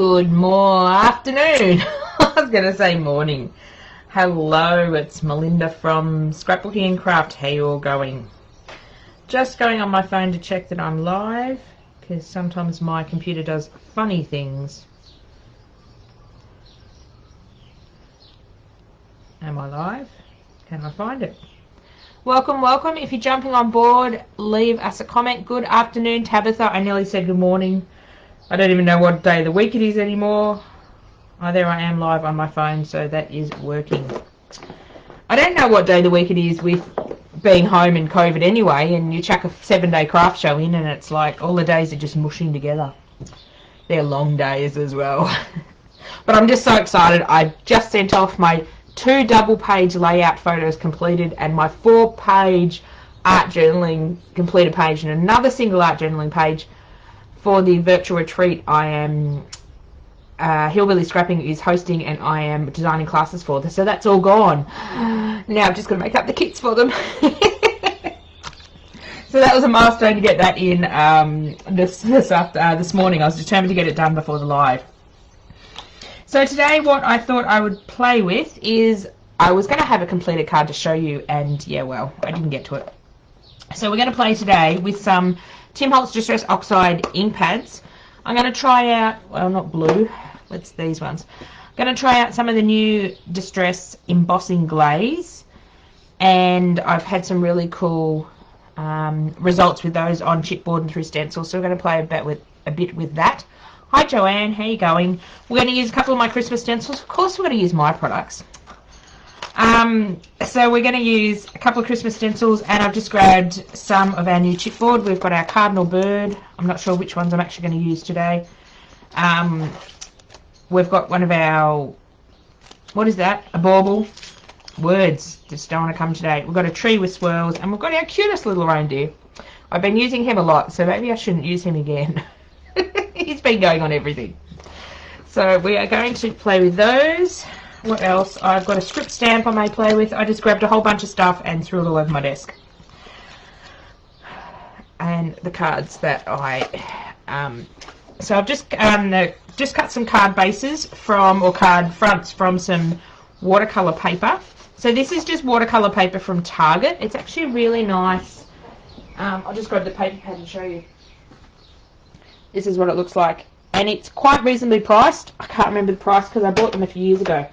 Good afternoon. I was going to say morning. Hello, it's Melinda from Scrapbookingncraft. How you all going? Just going on my phone to check that I'm live, because sometimes my computer does funny things. Am I live? Can I find it? Welcome, welcome. If you're jumping on board, leave us a comment. Good afternoon, Tabitha. I nearly said good morning. I don't even know what day of the week it is anymore. Oh, there I am live on my phone, so that is working. I don't know what day of the week it is with being home and COVID anyway, and you chuck a 7-day craft show in and it's like all the days are just mushing together. They're long days as well. But I'm just so excited. I just sent off my 2 double-page layout photos completed and my 4-page art journaling completed page and another single art journaling page for the virtual retreat I am Hillbilly Scrapping is hosting and I am designing classes for. So that's all gone. Now I'm just going to make up the kits for them. So that was a milestone to get that in this morning. I was determined to get it done before the live. So today what I thought I would play with is, I was going to have a completed card to show you, and yeah, well, I didn't get to it. So we're going to play today with some Tim Holtz Distress Oxide ink pads. I'm going to try out, well, not blue, it's these ones. I'm going to try out some of the new Distress embossing glaze, and I've had some really cool results with those on chipboard and through stencil, so we're going to play a bit with that. Hi Joanne, how you going? We're going to use a couple of my Christmas stencils. Of course we're going to use my products. So we're going to use a couple of Christmas stencils, and I've just grabbed some of our new chipboard. We've got our cardinal bird. I'm not sure which ones I'm actually going to use today. We've got one of our, what is that? A bauble. Words just don't want to come today. We've got a tree with swirls, and we've got our cutest little reindeer. I've been using him a lot, so maybe I shouldn't use him again. He's been going on everything. So we are going to play with those. What else? I've got a script stamp I may play with. I just grabbed a whole bunch of stuff and threw it all over my desk. And the cards that so I've just cut some card bases or card fronts from some watercolor paper. So this is just watercolor paper from Target. It's actually really nice. I'll just grab the paper pad and show you. This is what it looks like, and it's quite reasonably priced. I can't remember the price because I bought them a few years ago.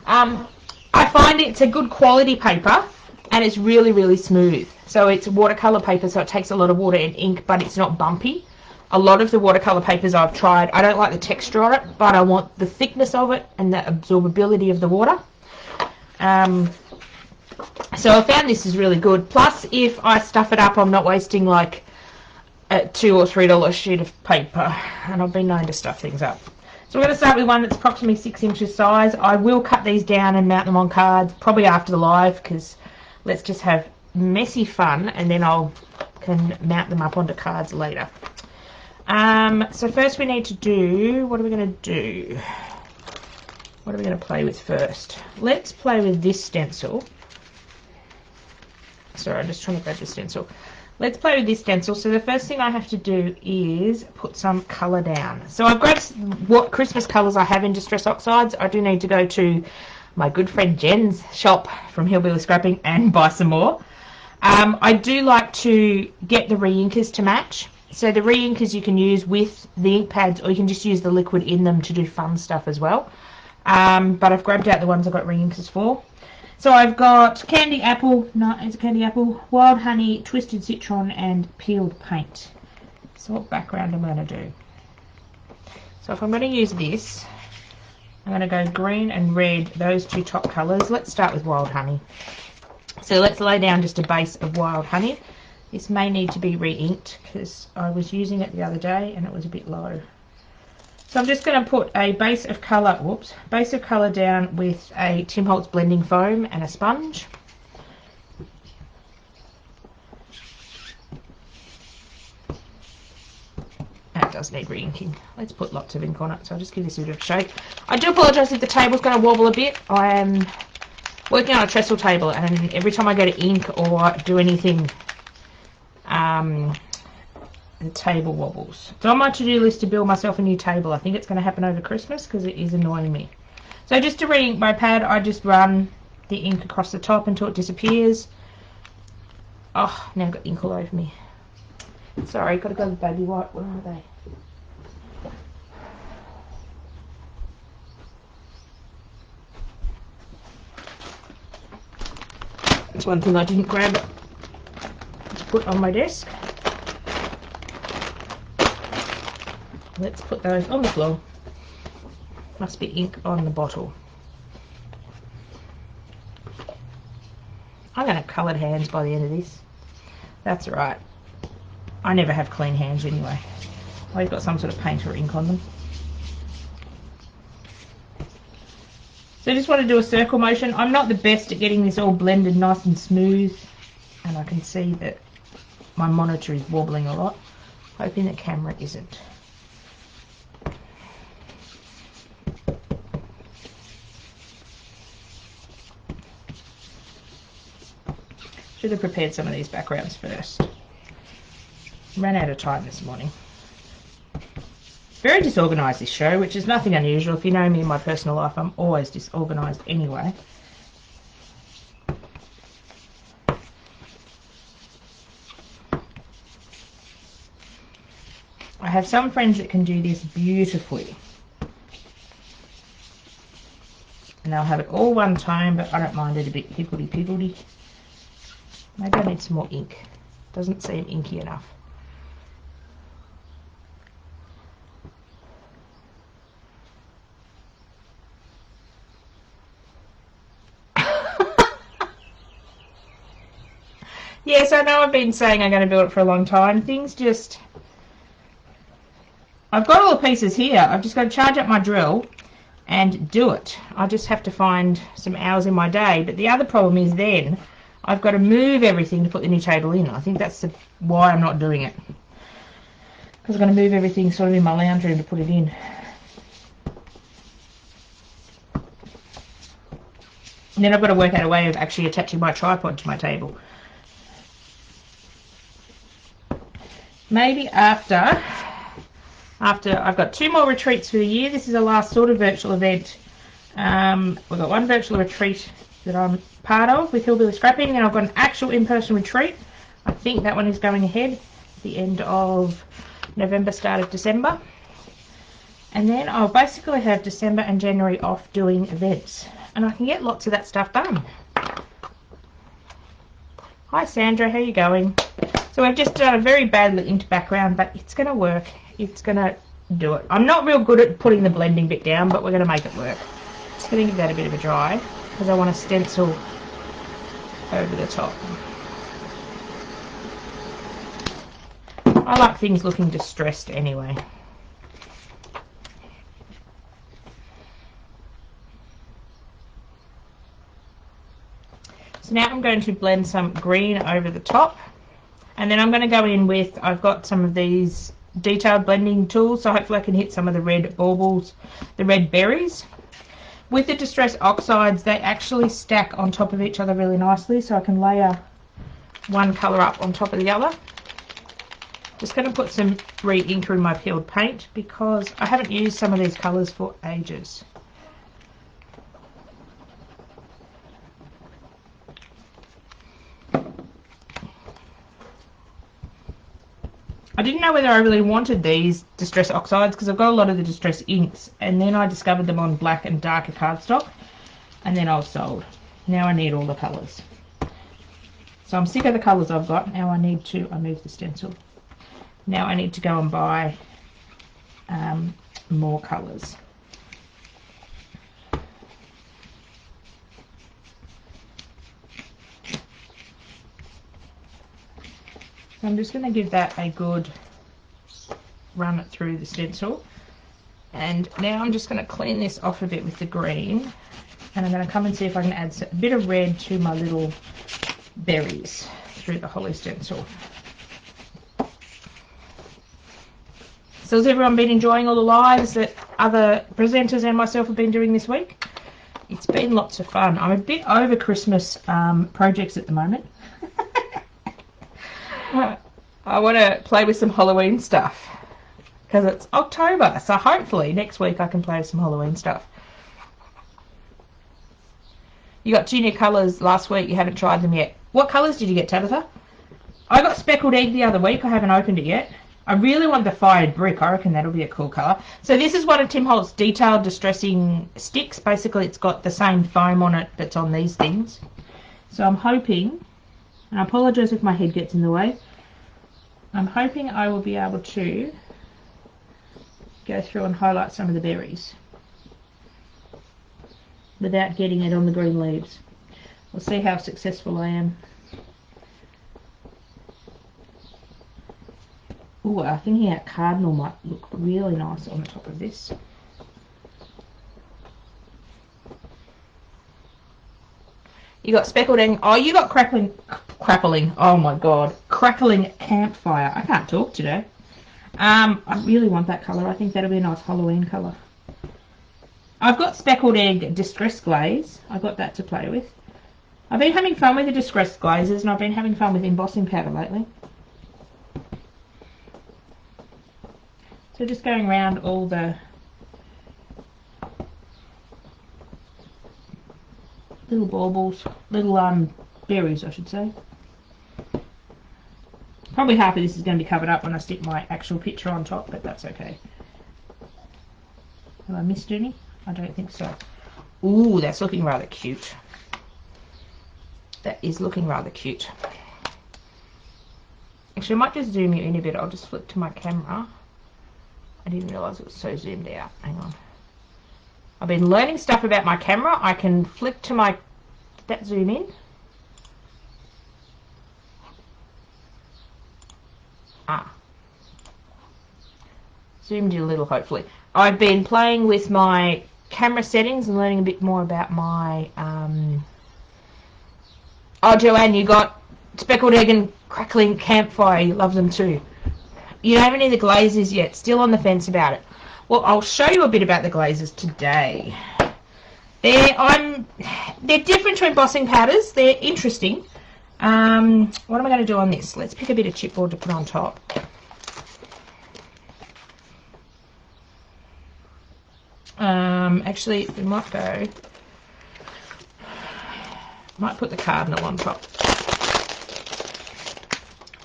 I find it's a good quality paper, and it's really, really smooth. So it's watercolor paper, so it takes a lot of water and ink, but it's not bumpy. A lot of the watercolor papers I've tried, I don't like the texture on it, but I want the thickness of it and the absorbability of the water. So I found this is really good. Plus, if I stuff it up, I'm not wasting like a $2 or $3 sheet of paper, and I've been known to stuff things up. So we're going to start with one that's approximately 6 inches size. I will cut these down and mount them on cards probably after the live, because let's just have messy fun, and then can mount them up onto cards later. So first we need to do, what are we going to do? What are we going to play with first? Let's play with this stencil. Sorry, I'm just trying to grab the stencil. Let's play with this stencil. So the first thing I have to do is put some colour down. So I've grabbed what Christmas colours I have in Distress Oxides. I do need to go to my good friend Jen's shop from Hillbilly Scrapping and buy some more. I do like to get the re-inkers to match. So the re-inkers you can use with the ink pads, or you can just use the liquid in them to do fun stuff as well. But I've grabbed out the ones I've got re-inkers for. So I've got candy apple, no, it's a candy apple, wild honey, twisted citron, and peeled paint. So what background am I going to do? So if I'm going to use this, I'm going to go green and red, those 2 top colours. Let's start with wild honey. So let's lay down just a base of wild honey. This may need to be re-inked because I was using it the other day and it was a bit low. So I'm just going to put a base of colour down with a Tim Holtz blending foam and a sponge. That does need re-inking. Let's put lots of ink on it, so I'll just give this a bit of a shake. I do apologise if the table's going to wobble a bit. I am working on a trestle table, and every time I go to ink or do anything and table wobbles. It's on my to-do list to build myself a new table. I think it's going to happen over Christmas because it is annoying me. So just to re-ink my pad, I just run the ink across the top until it disappears. Oh, now I've got ink all over me. Sorry, got to go with baby white. Where are they? That's one thing I didn't grab to put on my desk. Let's put those on the floor. Must be ink on the bottle. I'm going to have coloured hands by the end of this. That's right. I never have clean hands anyway. I've got some sort of paint or ink on them. So I just want to do a circle motion. I'm not the best at getting this all blended nice and smooth. And I can see that my monitor is wobbling a lot. Hoping the camera isn't. Should have prepared some of these backgrounds first. Ran out of time this morning. Very disorganised, this show, which is nothing unusual. If you know me in my personal life, I'm always disorganised anyway. I have some friends that can do this beautifully. And they'll have it all one tone, but I don't mind it a bit higgledy-piggledy. Maybe I need some more ink. Doesn't seem inky enough. Yes, I know I've been saying I'm going to build it for a long time. Things just... I've got all the pieces here. I've just got to charge up my drill and do it. I just have to find some hours in my day. But the other problem is then I've got to move everything to put the new table in. I think that's why I'm not doing it. Because I'm going to move everything sort of in my lounge room to put it in. And then I've got to work out a way of actually attaching my tripod to my table. Maybe after I've got 2 more retreats for the year. This is the last sort of virtual event. We've got one virtual retreat that I'm part of with Hillbilly Scrapping, and I've got an actual in-person retreat. I think that one is going ahead at the end of November, start of December. And then I'll basically have December and January off doing events. And I can get lots of that stuff done. Hi Sandra, how you going? So we've just done a very badly inked background, but it's going to work. It's going to do it. I'm not real good at putting the blending bit down, but we're going to make it work. Just going to give that a bit of a dry, because I want to stencil over the top. I like things looking distressed anyway. So now I'm going to blend some green over the top, and then I'm going to go in with, I've got some of these detailed blending tools, so hopefully I can hit some of the red baubles, the red berries. With the Distress Oxides, they actually stack on top of each other really nicely, so I can layer one colour up on top of the other. Just going to put some re-inker in my peeled paint because I haven't used some of these colours for ages. I didn't know whether I really wanted these Distress Oxides because I've got a lot of the Distress inks, and then I discovered them on black and darker cardstock, and then I was sold. Now I need all the colours. So I'm sick of the colours I've got. Now I need to, I moved the stencil. Now I need to go and buy more colours. So I'm just going to give that a good run it through the stencil. And now I'm just going to clean this off a bit with the green. And I'm going to come and see if I can add a bit of red to my little berries through the holly stencil. So has everyone been enjoying all the lives that other presenters and myself have been doing this week? It's been lots of fun. I'm a bit over Christmas projects at the moment. I want to play with some Halloween stuff because it's October, so hopefully next week I can play with some Halloween stuff. You got 2 new colours last week, you haven't tried them yet. What colours did you get, Tabitha? I got Speckled Egg the other week, I haven't opened it yet. I really want the Fired Brick, I reckon that'll be a cool colour. So this is one of Tim Holt's detailed distressing sticks. Basically it's got the same foam on it that's on these things. So I'm hoping, and I apologise if my head gets in the way, I'm hoping I will be able to go through and highlight some of the berries without getting it on the green leaves. We'll see how successful I am. Ooh, I think that cardinal might look really nice on the top of this. You got Speckled Egg. Oh, you got Crackling. Oh my god. Crackling Campfire. I can't talk today. I really want that colour. I think that'll be a nice Halloween colour. I've got Speckled Egg Distress Glaze. I got that to play with. I've been having fun with the Distress Glazes and I've been having fun with embossing powder lately. So just going around all the little baubles, little berries I should say. Probably half of this is going to be covered up when I stick my actual picture on top, but that's okay. Have I missed any? I don't think so. Ooh, that's looking rather cute. That is looking rather cute. Actually, I might just zoom you in a bit. I'll just flip to my camera. I didn't realise it was so zoomed out. Hang on. I've been learning stuff about my camera. I can flip to my... Did that zoom in? Ah. Zoomed in a little, hopefully. I've been playing with my camera settings and learning a bit more about my... Oh, Joanne, you got Speckled Egg and Crackling Campfire. You love them too. You don't have any of the glazes yet. Still on the fence about it. Well, I'll show you a bit about the glazes today. They're different to embossing powders. They're interesting. What am I going to do on this? Let's pick a bit of chipboard to put on top. Actually, we might go... Might put the cardinal on top.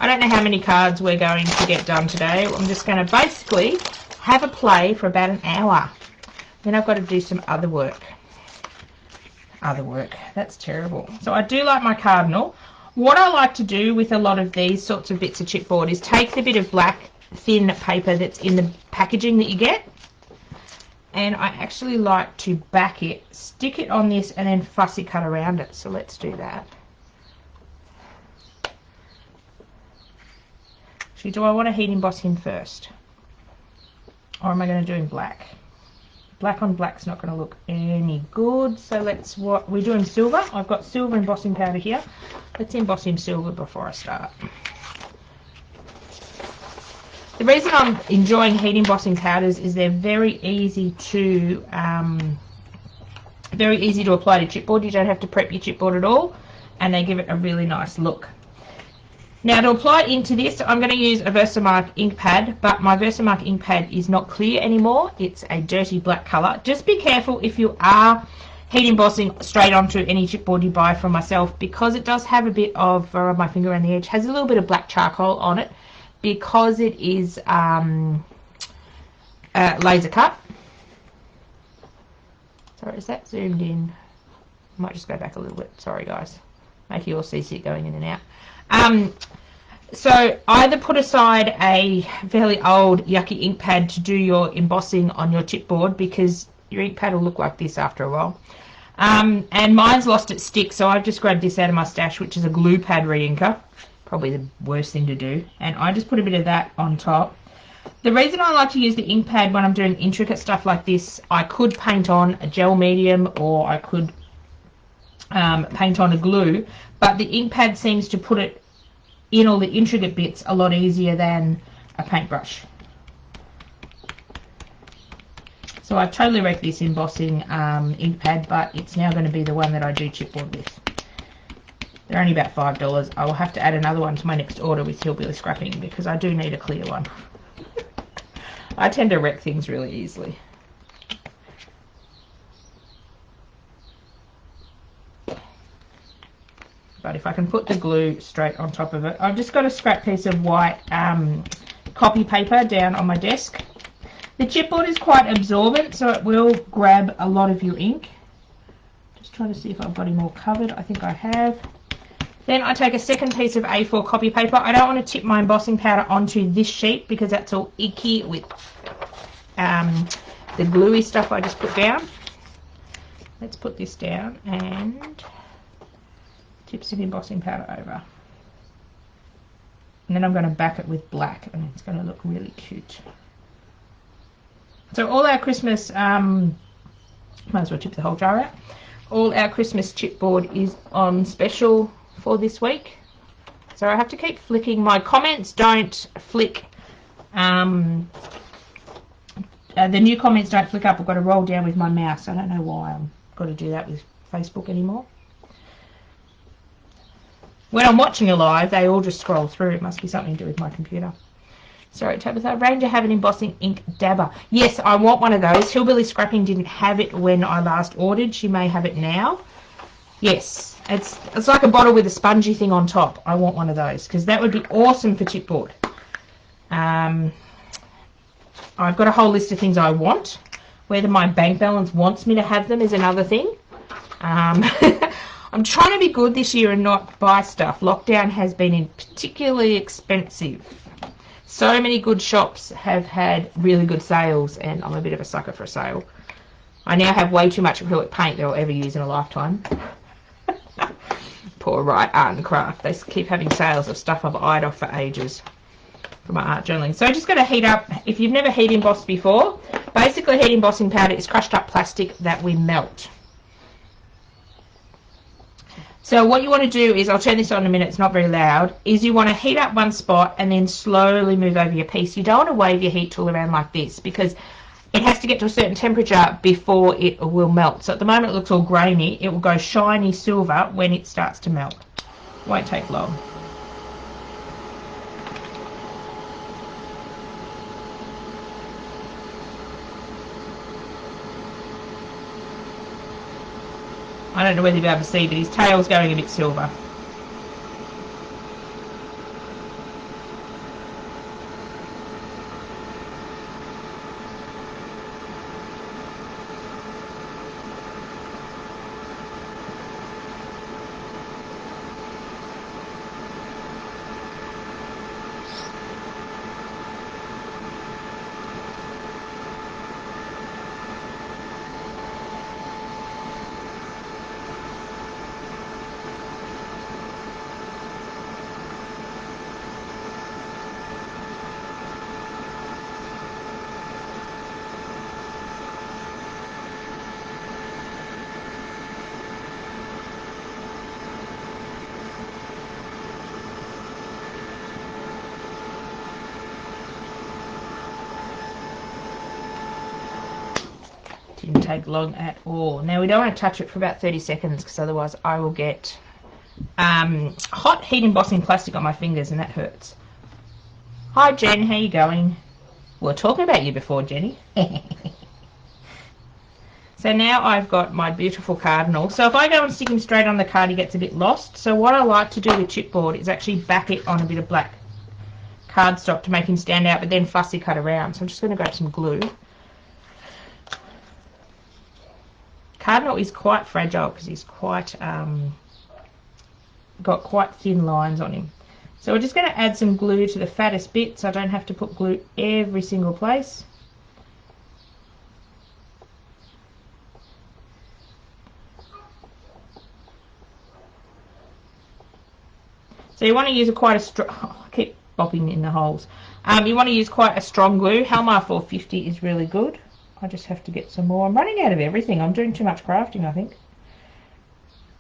I don't know how many cards we're going to get done today. I'm just going to basically have a play for about an hour. Then I've got to do some other work. That's terrible. So I do like my cardinal. What I like to do with a lot of these sorts of bits of chipboard is take the bit of black thin paper that's in the packaging that you get. And I actually like to back it, stick it on this, and then fussy cut around it. So let's do that. Actually, do I want to heat emboss in first? Or am I going to do in black? Black on black's not going to look any good. So let's, what we're doing silver. I've got silver embossing powder here. Let's emboss in silver before I start. The reason I'm enjoying heat embossing powders is they're very easy to apply to chipboard. You don't have to prep your chipboard at all, and they give it a really nice look. Now to apply it into this, I'm going to use a Versamark ink pad, but my Versamark ink pad is not clear anymore. It's a dirty black colour. Just be careful if you are heat embossing straight onto any chipboard you buy from myself, because it does have a bit of, my finger around the edge, has a little bit of black charcoal on it, because it is laser cut. Sorry, is that zoomed in? I might just go back a little bit. Sorry guys, make you all see it going in and out. So either put aside a fairly old yucky ink pad to do your embossing on your chipboard, because your ink pad will look like this after a while. And mine's lost its stick, so I've just grabbed this out of my stash, which is a glue pad re-inker. Probably the worst thing to do. And I just put a bit of that on top. The reason I like to use the ink pad when I'm doing intricate stuff like this, I could paint on a gel medium, or I could paint on a glue, but the ink pad seems to put it in all the intricate bits a lot easier than a paintbrush. So I've totally wrecked this embossing ink pad, but it's now going to be the one that I do chipboard with. They're only about $5. I will have to add another one to my next order with Hillbilly Scrapping because I do need a clear one. I tend to wreck things really easily. But if I can put the glue straight on top of it. I've just got a scrap piece of white copy paper down on my desk. The chipboard is quite absorbent, so it will grab a lot of your ink. Just trying to see if I've got him all covered. I think I have. Then I take a second piece of A4 copy paper. I don't want to tip my embossing powder onto this sheet because that's all icky with the gluey stuff I just put down. Let's put this down and tip some embossing powder over. And then I'm going to back it with black and it's going to look really cute. So all our Christmas, might as well tip the whole jar out. All our Christmas chipboard is on special for this week. So I have to keep flicking. My comments don't flick. The new comments don't flick up. I've got to roll down with my mouse. I don't know why I've got to do that with Facebook anymore. When I'm watching a live, they all just scroll through. It must be something to do with my computer. Sorry, Tabitha. Ranger have an embossing ink dabber. Yes, I want one of those. Hillbilly Scrapping didn't have it when I last ordered. She may have it now. Yes, it's like a bottle with a spongy thing on top. I want one of those because that would be awesome for chipboard. I've got a whole list of things I want. Whether my bank balance wants me to have them is another thing. I'm trying to be good this year and not buy stuff. Lockdown has been particularly expensive. So many good shops have had really good sales, and I'm a bit of a sucker for a sale. I now have way too much acrylic paint that I'll ever use in a lifetime. Poor Art and Craft. They keep having sales of stuff I've eyed off for ages for my art journaling. So I'm just going to heat up. If you've never heat embossed before, basically heat embossing powder is crushed up plastic that we melt. So what you want to do is, I'll turn this on in a minute, it's not very loud, is you want to heat up one spot and then slowly move over your piece. You don't want to wave your heat tool around like this because it has to get to a certain temperature before it will melt. So at the moment it looks all grainy. It will go shiny silver when it starts to melt. Won't take long. I don't know whether you'll be able to see, but his tail's going a bit silver. Didn't take long at all. Now we don't want to touch it for about 30 seconds because otherwise I will get hot heat embossing plastic on my fingers and that hurts. Hi Jen, how you going? We were talking about you before, Jenny. So now I've got my beautiful cardinal. So if I go and stick him straight on the card, he gets a bit lost. So what I like to do with chipboard is actually back it on a bit of black cardstock to make him stand out, but then fussy cut around. So I'm just going to grab some glue. Cardinal is quite fragile because he's quite got quite thin lines on him. So we're just going to add some glue to the fattest bit so I don't have to put glue every single place. So you want to use quite a strong, I keep bopping in the holes. You want to use quite a strong glue. Halmar 450 is really good. I just have to get some more. I'm running out of everything. I'm doing too much crafting, I think.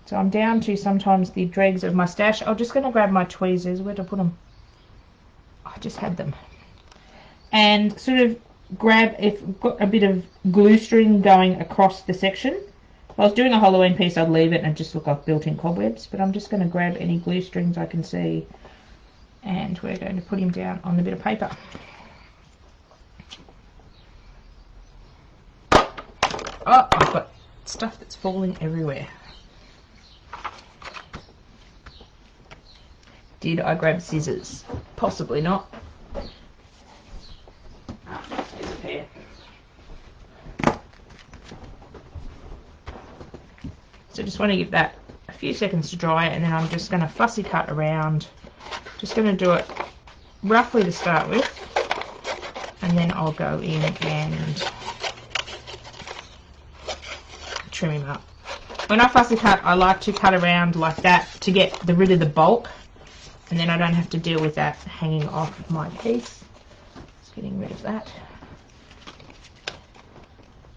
So I'm down to sometimes the dregs of my stash. I'm just going to grab my tweezers. Where'd I put them? I just had them. And sort of grab, if I've got a bit of glue string going across the section, I was doing a Halloween piece, I'd leave it and just look like built-in cobwebs, but I'm just going to grab any glue strings I can see, and we're going to put him down on the bit of paper. Oh, I've got stuff that's falling everywhere. Did I grab scissors? Possibly not. There's a pair. So just want to give that a few seconds to dry, and then I'm just going to fussy cut around. Just going to do it roughly to start with, and then I'll go in and trim him up. When I fussy cut, I like to cut around like that to get rid of the bulk, and then I don't have to deal with that hanging off my piece. Just getting rid of that.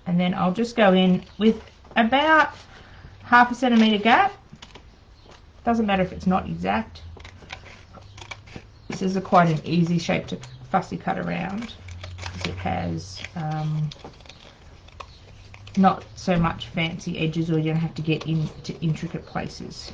And then I'll just go in with about ½ centimetre gap. Doesn't matter if it's not exact. This is quite an easy shape to fussy cut around, because it has not so much fancy edges, or you don't have to get into intricate places.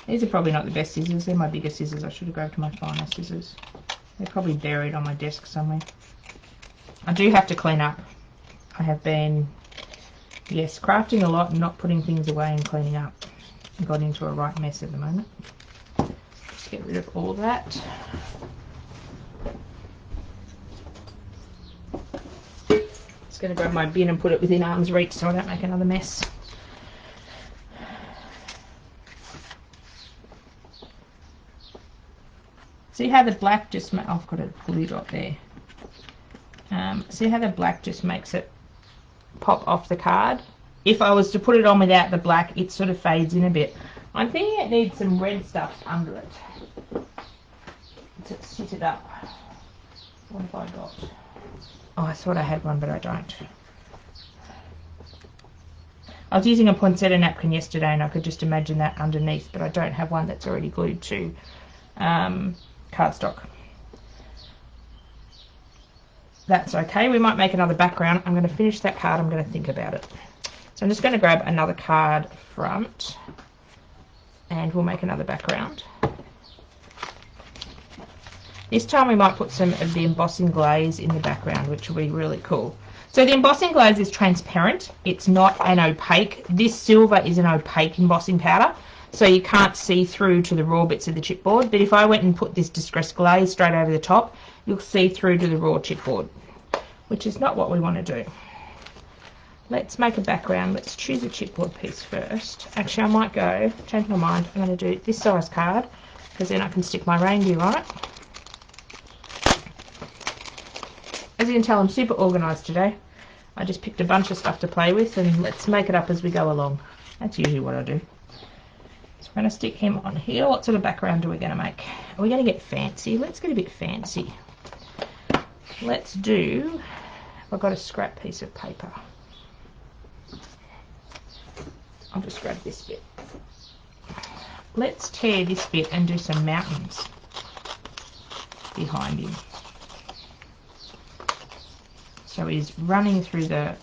These are probably not the best scissors. They're my bigger scissors. I should have grabbed my finer scissors. They're probably buried on my desk somewhere. I do have to clean up. I have been, yes, crafting a lot and not putting things away and cleaning up. I got into a right mess at the moment. Just get rid of all that. Just going to grab my bin and put it within arm's reach so I don't make another mess. See how the black just, I've got a glue dot there. See how the black just makes it pop off the card? If I was to put it on without the black, it sort of fades in a bit. I'm thinking it needs some red stuff under it to sit it up. What have I got? Oh, I thought I had one, but I don't. I was using a poinsettia napkin yesterday and I could just imagine that underneath, but I don't have one that's already glued to cardstock. That's okay. We might make another background. I'm going to finish that card. I'm going to think about it. So I'm just going to grab another card front and we'll make another background. This time we might put some of the embossing glaze in the background, which will be really cool. So the embossing glaze is transparent. It's not an opaque. This silver is an opaque embossing powder, so you can't see through to the raw bits of the chipboard. But if I went and put this distressed glaze straight over the top, you'll see through to the raw chipboard, which is not what we want to do. Let's make a background. Let's choose a chipboard piece first. Actually, I might go, change my mind, I'm going to do this size card, because then I can stick my reindeer on it. As you can tell, I'm super organised today. I just picked a bunch of stuff to play with, and let's make it up as we go along. That's usually what I do. So we're going to stick him on here. What sort of background are we going to make? Are we going to get fancy? Let's get a bit fancy. Let's do, I've got a scrap piece of paper. I'll just grab this bit. Let's tear this bit and do some mountains behind him. So he's running through the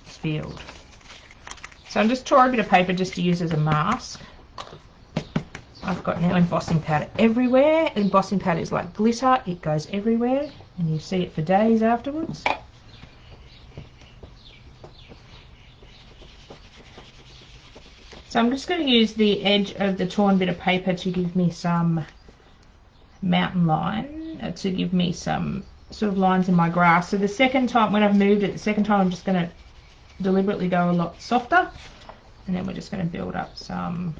field. So I'm just tore a bit of paper just to use as a mask. I've got now embossing powder everywhere. Embossing powder is like glitter. It goes everywhere and you see it for days afterwards. So I'm just going to use the edge of the torn bit of paper to give me some mountain line, to give me some sort of lines in my grass. So the second time, when I've moved it, the second time I'm just going to deliberately go a lot softer, and then we're just going to build up some,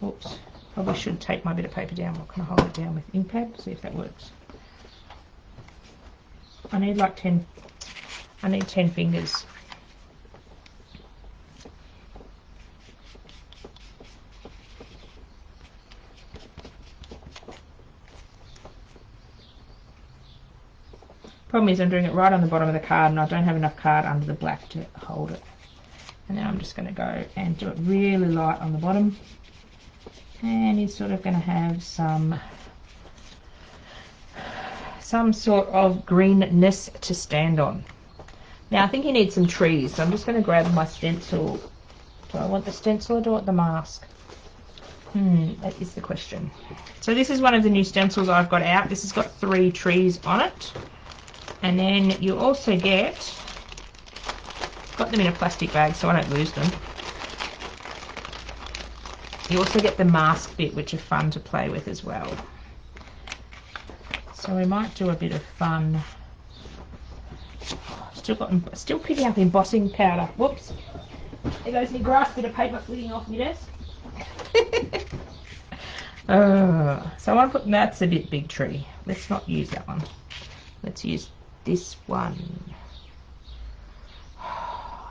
oops, probably should take my bit of paper down. What can I hold it down with? Ink pad, see if that works. I need like 10, I need 10 fingers. Problem is I'm doing it right on the bottom of the card and I don't have enough card under the black to hold it. And then I'm just going to go and do it really light on the bottom. And he's sort of going to have some sort of greenness to stand on. Now I think he needs some trees, so I'm just going to grab my stencil. Do I want the stencil or do I want the mask? That is the question. So this is one of the new stencils I've got out. This has got 3 trees on it. And then you also get, got them in a plastic bag so I don't lose them. You also get the mask bit, which are fun to play with as well. So we might do a bit of fun. Still picking up embossing powder. Whoops. There goes my grass bit of paper flitting off my desk. So I want to put, that's a bit big tree. Let's not use that one. Let's use this one.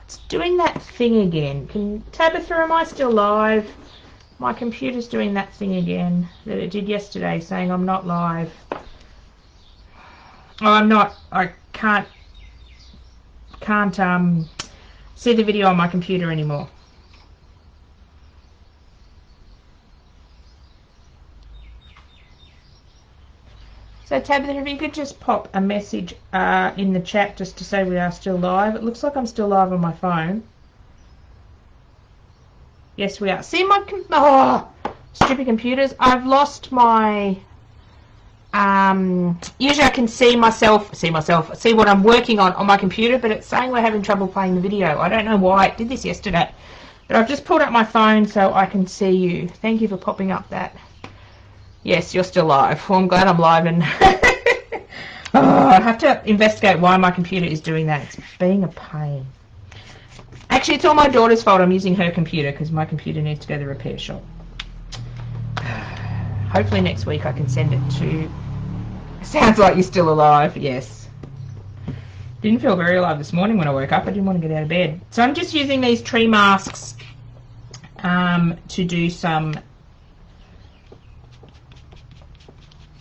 It's doing that thing again. Tabitha, am I still live? My computer's doing that thing again that it did yesterday, saying I'm not live. Oh, I'm not. I can't see the video on my computer anymore. So Tabitha, if you could just pop a message in the chat just to say we are still live. It looks like I'm still live on my phone. Yes, we are. See my stupid computers. I've lost my. Usually I can see what I'm working on my computer, but it's saying we're having trouble playing the video. I don't know why it did this yesterday, but I've just pulled up my phone so I can see you. Thank you for popping up that. Yes, you're still live. Well, I'm glad I'm live, and I have to investigate why my computer is doing that. It's being a pain. Actually, it's all my daughter's fault. I'm using her computer because my computer needs to go to the repair shop. Hopefully next week I can send it to... Sounds like you're still alive. Yes. Didn't feel very alive this morning when I woke up. I didn't want to get out of bed. So I'm just using these tree masks to do some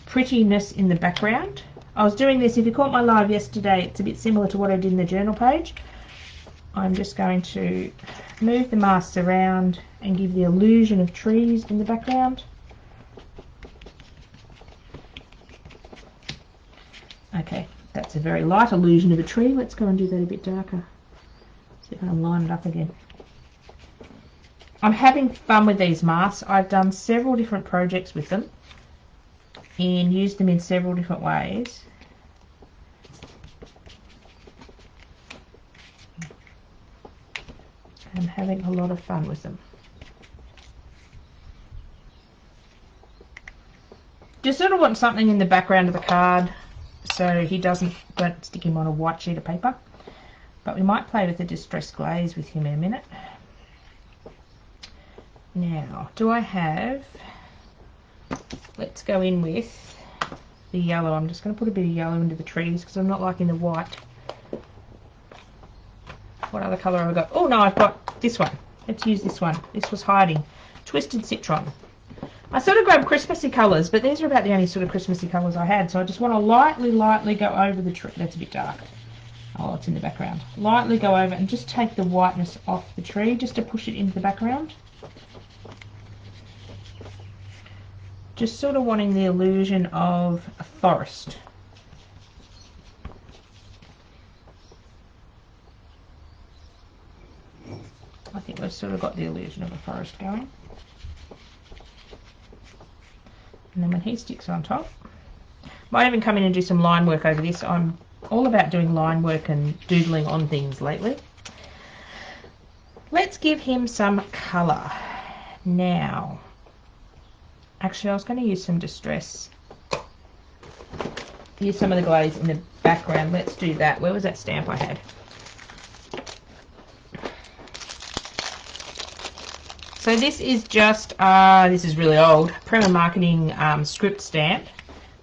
prettiness in the background. I was doing this, if you caught my live yesterday, it's a bit similar to what I did in the journal page. I'm just going to move the masks around and give the illusion of trees in the background. Okay, that's a very light illusion of a tree. Let's go and do that a bit darker. See if I can line it up again. I'm having fun with these masks. I've done several different projects with them and used them in several different ways. I'm having a lot of fun with them. Just sort of want something in the background of the card so he don't stick him on a white sheet of paper. But we might play with the distress glaze with him in a minute. Now, do I have... Let's go in with the yellow. I'm just going to put a bit of yellow into the trees because I'm not liking the white. What other colour have I got? Oh no, I've got this one. Let's use this one. This was hiding. Twisted Citron. I sort of grabbed Christmassy colours, but these are about the only sort of Christmassy colours I had. So I just want to lightly go over the tree. That's a bit dark. Oh, it's in the background. Lightly go over and just take the whiteness off the tree just to push it into the background. Just sort of wanting the illusion of a forest. I think we've sort of got the illusion of a forest going. And then when he sticks on top, might even come in and do some line work over this. I'm all about doing line work and doodling on things lately. Let's give him some colour. Now, actually I was going to use some distress. Use some of the glaze in the background. Let's do that. Where was that stamp I had? So this is just, this is really old, Prema Marketing script stamp.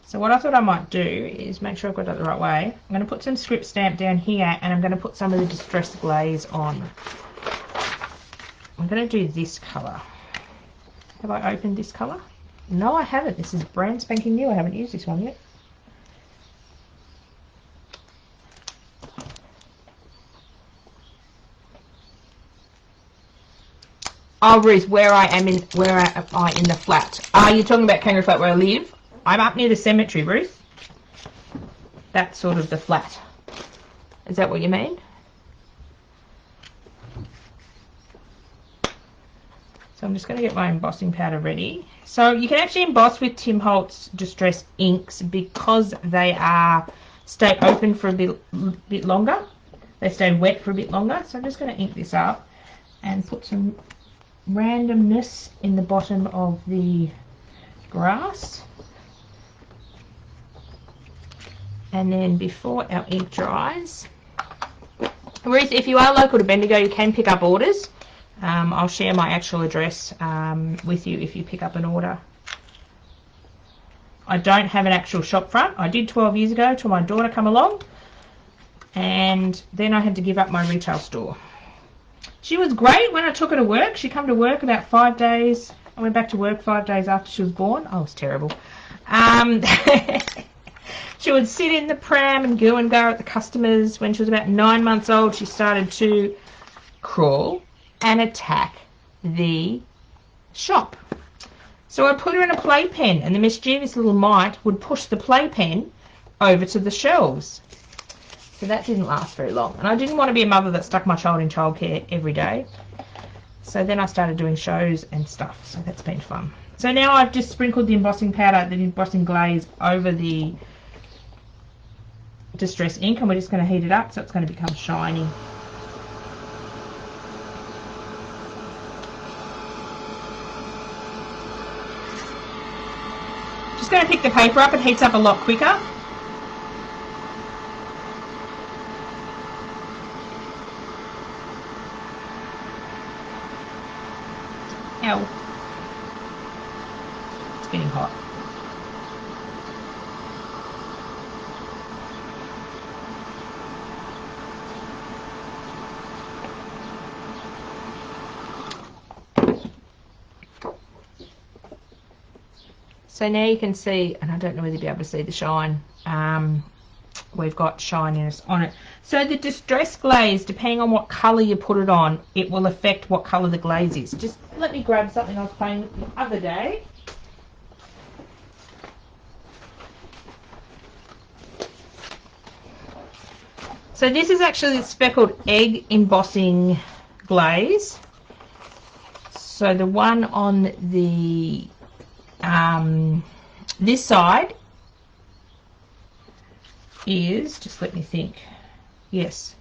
So what I thought I might do is make sure I've got it the right way. I'm going to put some script stamp down here and I'm going to put some of the distressed glaze on. I'm going to do this colour. Have I opened this colour? No, I haven't. This is brand spanking new. I haven't used this one yet. Oh, Ruth, where am I in the flat? Are you talking about Kangaroo Flat where I live? I'm up near the cemetery, Ruth. That's sort of the flat. Is that what you mean? So I'm just going to get my embossing powder ready. So you can actually emboss with Tim Holtz Distress inks because they stay open for a bit longer. They stay wet for a bit longer. So I'm just going to ink this up and put some randomness in the bottom of the grass. And then before our ink dries, Ruth, if you are local to Bendigo, you can pick up orders. I'll share my actual address with you if you pick up an order. I don't have an actual shop front. I did 12 years ago till my daughter come along, and then I had to give up my retail store. She was great when I took her to work. She come to work about 5 days. I went back to work 5 days after she was born. I was terrible. She would sit in the pram and go at the customers. When she was about 9 months old, she started to crawl and attack the shop. So I put her in a playpen, and the mischievous little mite would push the playpen over to the shelves. So that didn't last very long. And I didn't want to be a mother that stuck my child in childcare every day. So then I started doing shows and stuff. So that's been fun. So now I've just sprinkled the embossing powder, the embossing glaze over the Distress ink, and we're just going to heat it up so it's going to become shiny. Just going to pick the paper up. It heats up a lot quicker. Ow. It's getting hot. So now you can see, and I don't know whether you'll be able to see the shine, we've got shininess on it. So the Distress glaze, depending on what colour you put it on, it will affect what colour the glaze is. Just let me grab something I was playing with the other day. So this is actually the speckled egg embossing glaze. So the one on the this side is, just let me think, yes,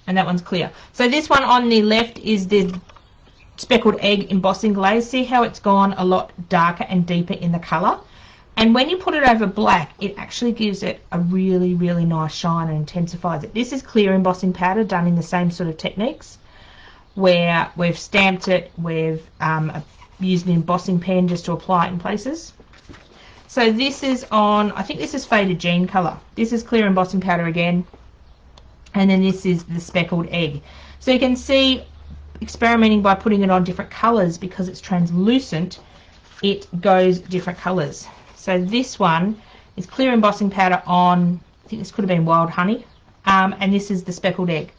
and that one's clear. So this one on the left is the speckled egg embossing glaze. See how it's gone a lot darker and deeper in the colour, and when you put it over black, it actually gives it a really, really nice shine and intensifies it. This is clear embossing powder done in the same sort of techniques, where we've stamped it, we've used an embossing pen just to apply it in places. So this is on, I think this is Faded Jean colour. This is clear embossing powder again, and then this is the speckled egg. So you can see, experimenting by putting it on different colours, because it's translucent, it goes different colours. So this one is clear embossing powder on, I think this could have been Wild Honey, and this is the speckled egg.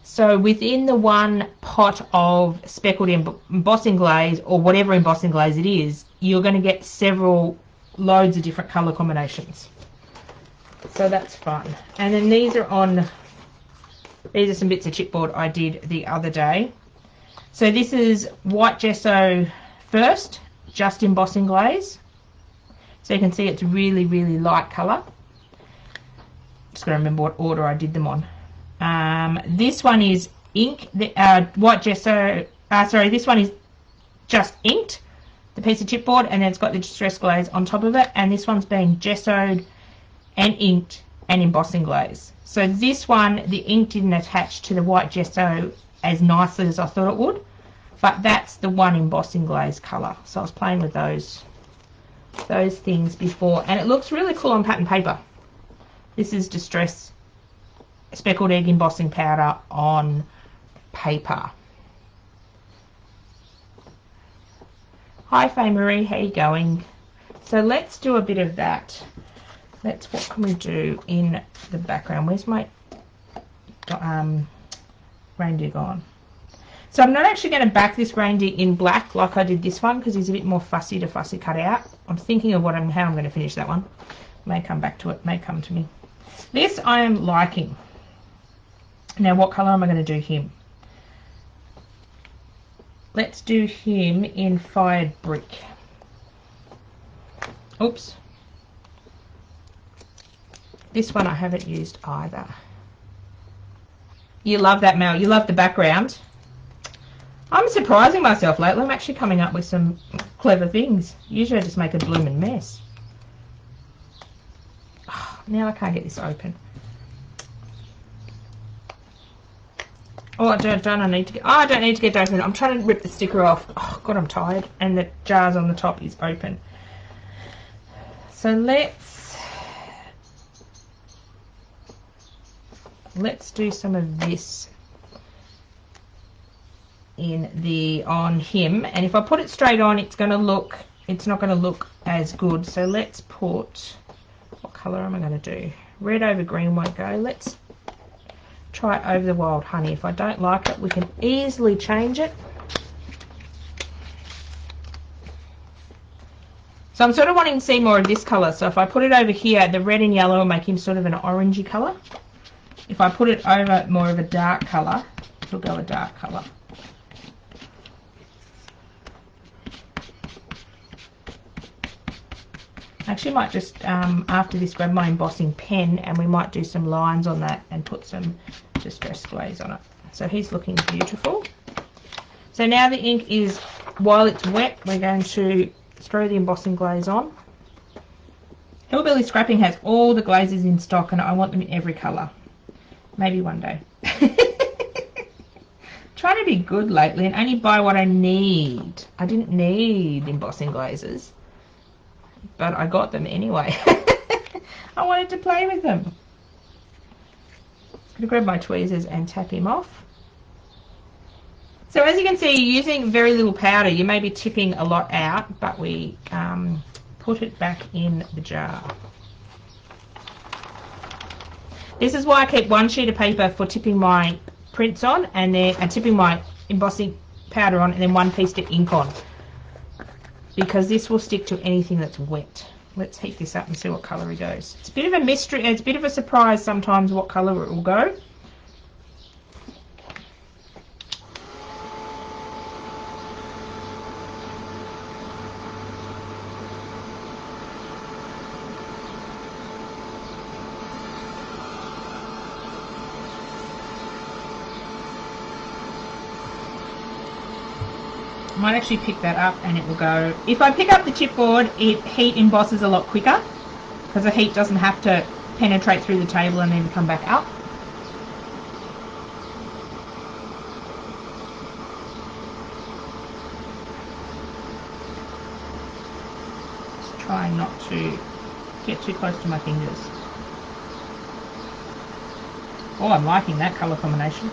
So within the one pot of speckled embossing glaze, or whatever embossing glaze it is, you're going to get loads of different colour combinations. So that's fun. And then these are some bits of chipboard I did the other day. So this is white gesso first, just embossing glaze. So you can see it's really, really light colour. Just got to remember what order I did them on. This one is ink, white gesso, this one is just inked, the piece of chipboard, and then it's got the Distress glaze on top of it, and this one's been gessoed and inked and embossing glaze. So this one, the ink didn't attach to the white gesso as nicely as I thought it would, but that's the one embossing glaze colour. So I was playing with those things before, and it looks really cool on pattern paper. This is Distress speckled egg embossing powder on paper. Hi Faye Marie, how you going? So let's do a bit of that. What can we do in the background? Where's my reindeer gone? So I'm not actually going to back this reindeer in black like I did this one, because he's a bit more fussy to cut out. I'm thinking of how I'm going to finish that one. May come back to it, may come to me. This I am liking. Now what colour am I going to do him? Let's do him in Fired Brick. Oops. This one I haven't used either. You love that, Mel. You love the background. I'm surprising myself lately. I'm actually coming up with some clever things. Usually I just make a blooming mess. Oh, now I can't get this open. Oh, I don't need to get. Oh, I don't need to get it open. I'm trying to rip the sticker off. Oh God, I'm tired. And the jars on the top is open. So let's do some of this on him, and if I put it straight on, it's not going to look as good. So let's put, what color am I going to do? Red over green won't go. Let's try Over the Wild Honey. If I don't like it, we can easily change it. So I'm sort of wanting to see more of this color. So if I put it over here, the red and yellow will make him sort of an orangey color. If I put it over more of a dark color, it'll go a dark color. I actually might just, after this, grab my embossing pen, and we might do some lines on that and put some distress glaze on it. So he's looking beautiful. So now the ink is, while it's wet, we're going to throw the embossing glaze on. Hillbilly Scrapping has all the glazes in stock, and I want them in every colour. Maybe one day. Trying to be good lately and only buy what I need. I didn't need embossing glazes, but I got them anyway. I wanted to play with them. I'm going to grab my tweezers and tap him off. So as you can see, you're using very little powder. You may be tipping a lot out, but we put it back in the jar. This is why I keep one sheet of paper for tipping my prints on, and then tipping my embossing powder on, and then one piece to ink on, because this will stick to anything that's wet. Let's heat this up and see what colour he goes. It's a bit of a mystery, it's a bit of a surprise sometimes what colour it will go. I might actually pick that up and it will go. If I pick up the chipboard, heat embosses a lot quicker, because the heat doesn't have to penetrate through the table and then come back up. Just trying not to get too close to my fingers. Oh, I'm liking that colour combination.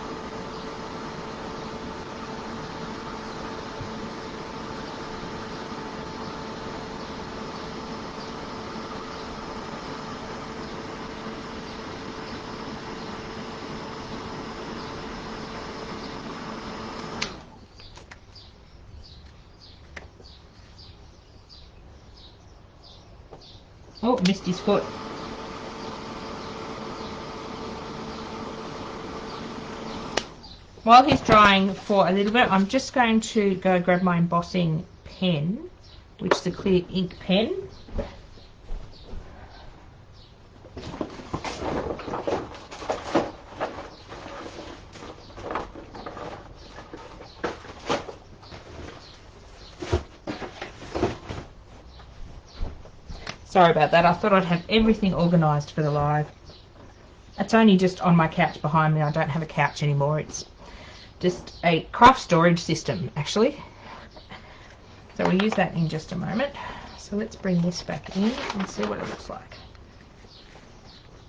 Oh, missed his foot. While he's drying for a little bit, I'm just going to go grab my embossing pen, which is a clear ink pen. Sorry about that. I thought I'd have everything organised for the live. It's only just on my couch behind me. I don't have a couch anymore. It's just a craft storage system, actually. So we'll use that in just a moment. So let's bring this back in and see what it looks like.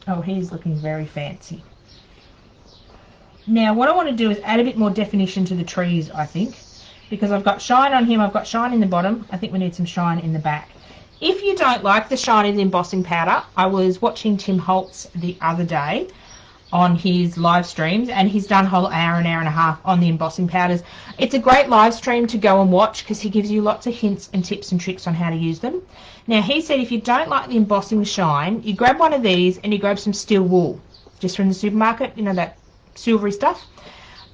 Oh, he's looking very fancy. Now, what I want to do is add a bit more definition to the trees, I think, because I've got shine on him. I've got shine in the bottom. I think we need some shine in the back. If you don't like the shine in the embossing powder, I was watching Tim Holtz the other day on his live streams, and he's done a whole hour and a half on the embossing powders. It's a great live stream to go and watch because he gives you lots of hints and tips and tricks on how to use them. Now, he said if you don't like the embossing shine, you grab one of these and you grab some steel wool, just from the supermarket, you know, that silvery stuff.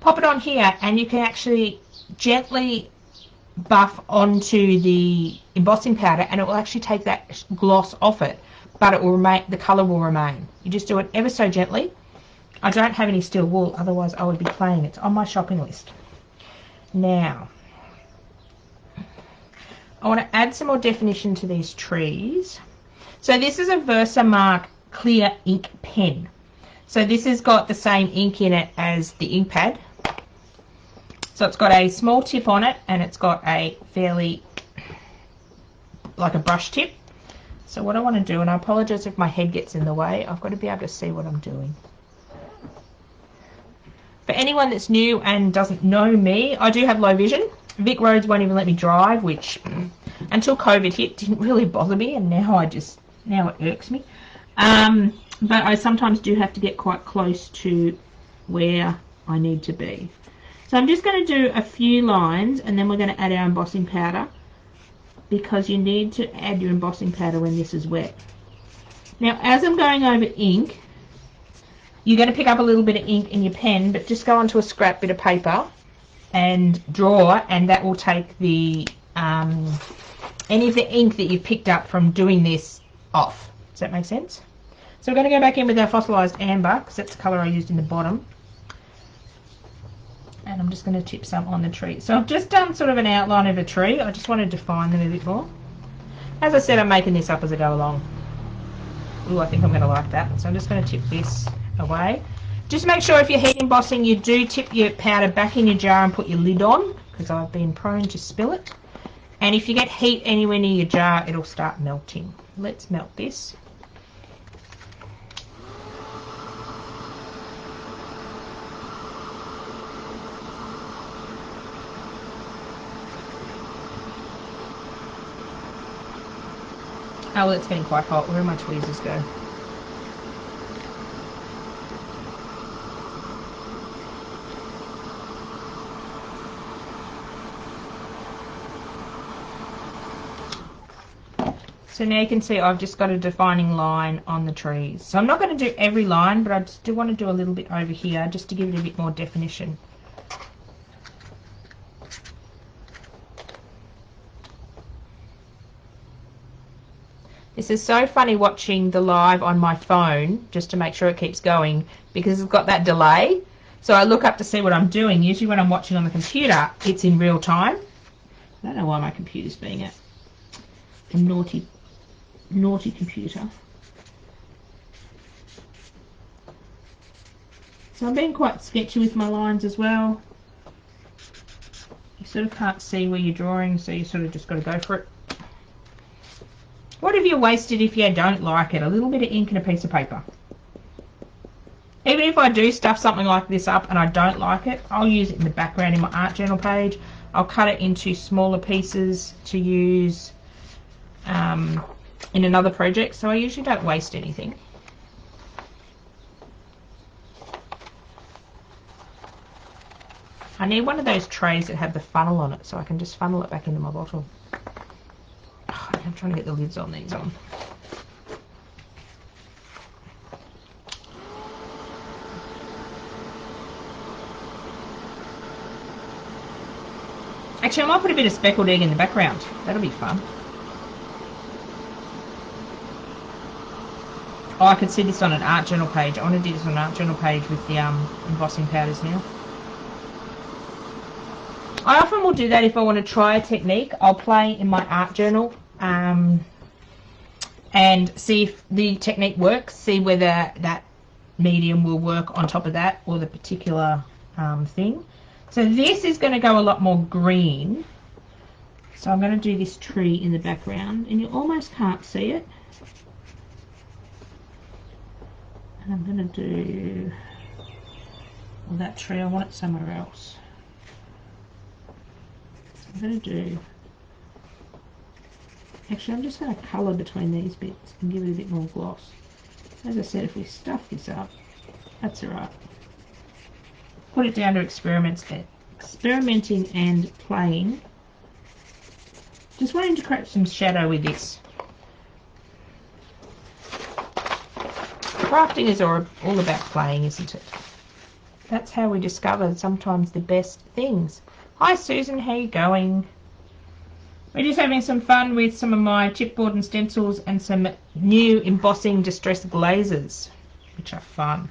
Pop it on here and you can actually gently buff onto the embossing powder, and it will actually take that gloss off it, but it will remain, the colour will remain. You just do it ever so gently. I don't have any steel wool, otherwise I would be playing. It's on my shopping list. Now, I want to add some more definition to these trees. So this is a Versamark clear ink pen. So this has got the same ink in it as the ink pad. So it's got a small tip on it, and it's got a fairly, like a brush tip. So what I want to do, and I apologise if my head gets in the way, I've got to be able to see what I'm doing. For anyone that's new and doesn't know me, I do have low vision. Vic roads won't even let me drive, which until COVID hit didn't really bother me, and now it irks me. But I sometimes do have to get quite close to where I need to be. So I'm just going to do a few lines, and then we're going to add our embossing powder, because you need to add your embossing powder when this is wet. Now, as I'm going over ink, you're going to pick up a little bit of ink in your pen, but just go onto a scrap bit of paper and draw, and that will take the any of the ink that you've picked up from doing this off. Does that make sense? So we're going to go back in with our fossilised amber, because that's the colour I used in the bottom. And I'm just going to tip some on the tree. So I've just done sort of an outline of a tree. I just want to define them a bit more. As I said, I'm making this up as I go along. Ooh, I think I'm going to like that. So I'm just going to tip this away. Just make sure if you're heat embossing, you do tip your powder back in your jar and put your lid on, because I've been prone to spill it. And if you get heat anywhere near your jar, it'll start melting. Let's melt this. Oh, well, it's getting quite hot. Where do my tweezers go? So now you can see I've just got a defining line on the trees. So I'm not going to do every line, but I just do want to do a little bit over here just to give it a bit more definition. This is so funny watching the live on my phone just to make sure it keeps going, because it's got that delay. So I look up to see what I'm doing. Usually when I'm watching on the computer, it's in real time. I don't know why my computer's being a naughty computer. So I'm being quite sketchy with my lines as well. You sort of can't see where you're drawing, so you sort of just got to go for it. What have you wasted if you don't like it? A little bit of ink and a piece of paper. Even if I do stuff something like this up and I don't like it, I'll use it in the background in my art journal page. I'll cut it into smaller pieces to use in another project, so I usually don't waste anything. I need one of those trays that have the funnel on it so I can just funnel it back into my bottle. Oh, I'm trying to get the lids on these on. Actually, I might put a bit of speckled egg in the background. That'll be fun. Oh, I could see this on an art journal page. I want to do this on an art journal page with the embossing powders now. I often will do that if I want to try a technique. I'll play in my art journal and see if the technique works, see whether that medium will work on top of that or the particular thing. So this is going to go a lot more green. So I'm going to do this tree in the background, and you almost can't see it. And I'm going to do, well, that tree, I want it somewhere else. So I'm going to do, actually I'm just going to colour between these bits and give it a bit more gloss. As I said, if we stuff this up, That's all right. Put it down to experimenting and playing. Just wanting to create some shadow with this. Crafting is all about playing, isn't it? That's how we discover sometimes the best things. Hi Susan, how you going? We're just having some fun with some of my chipboard and stencils and some new embossing distress glazes, which are fun.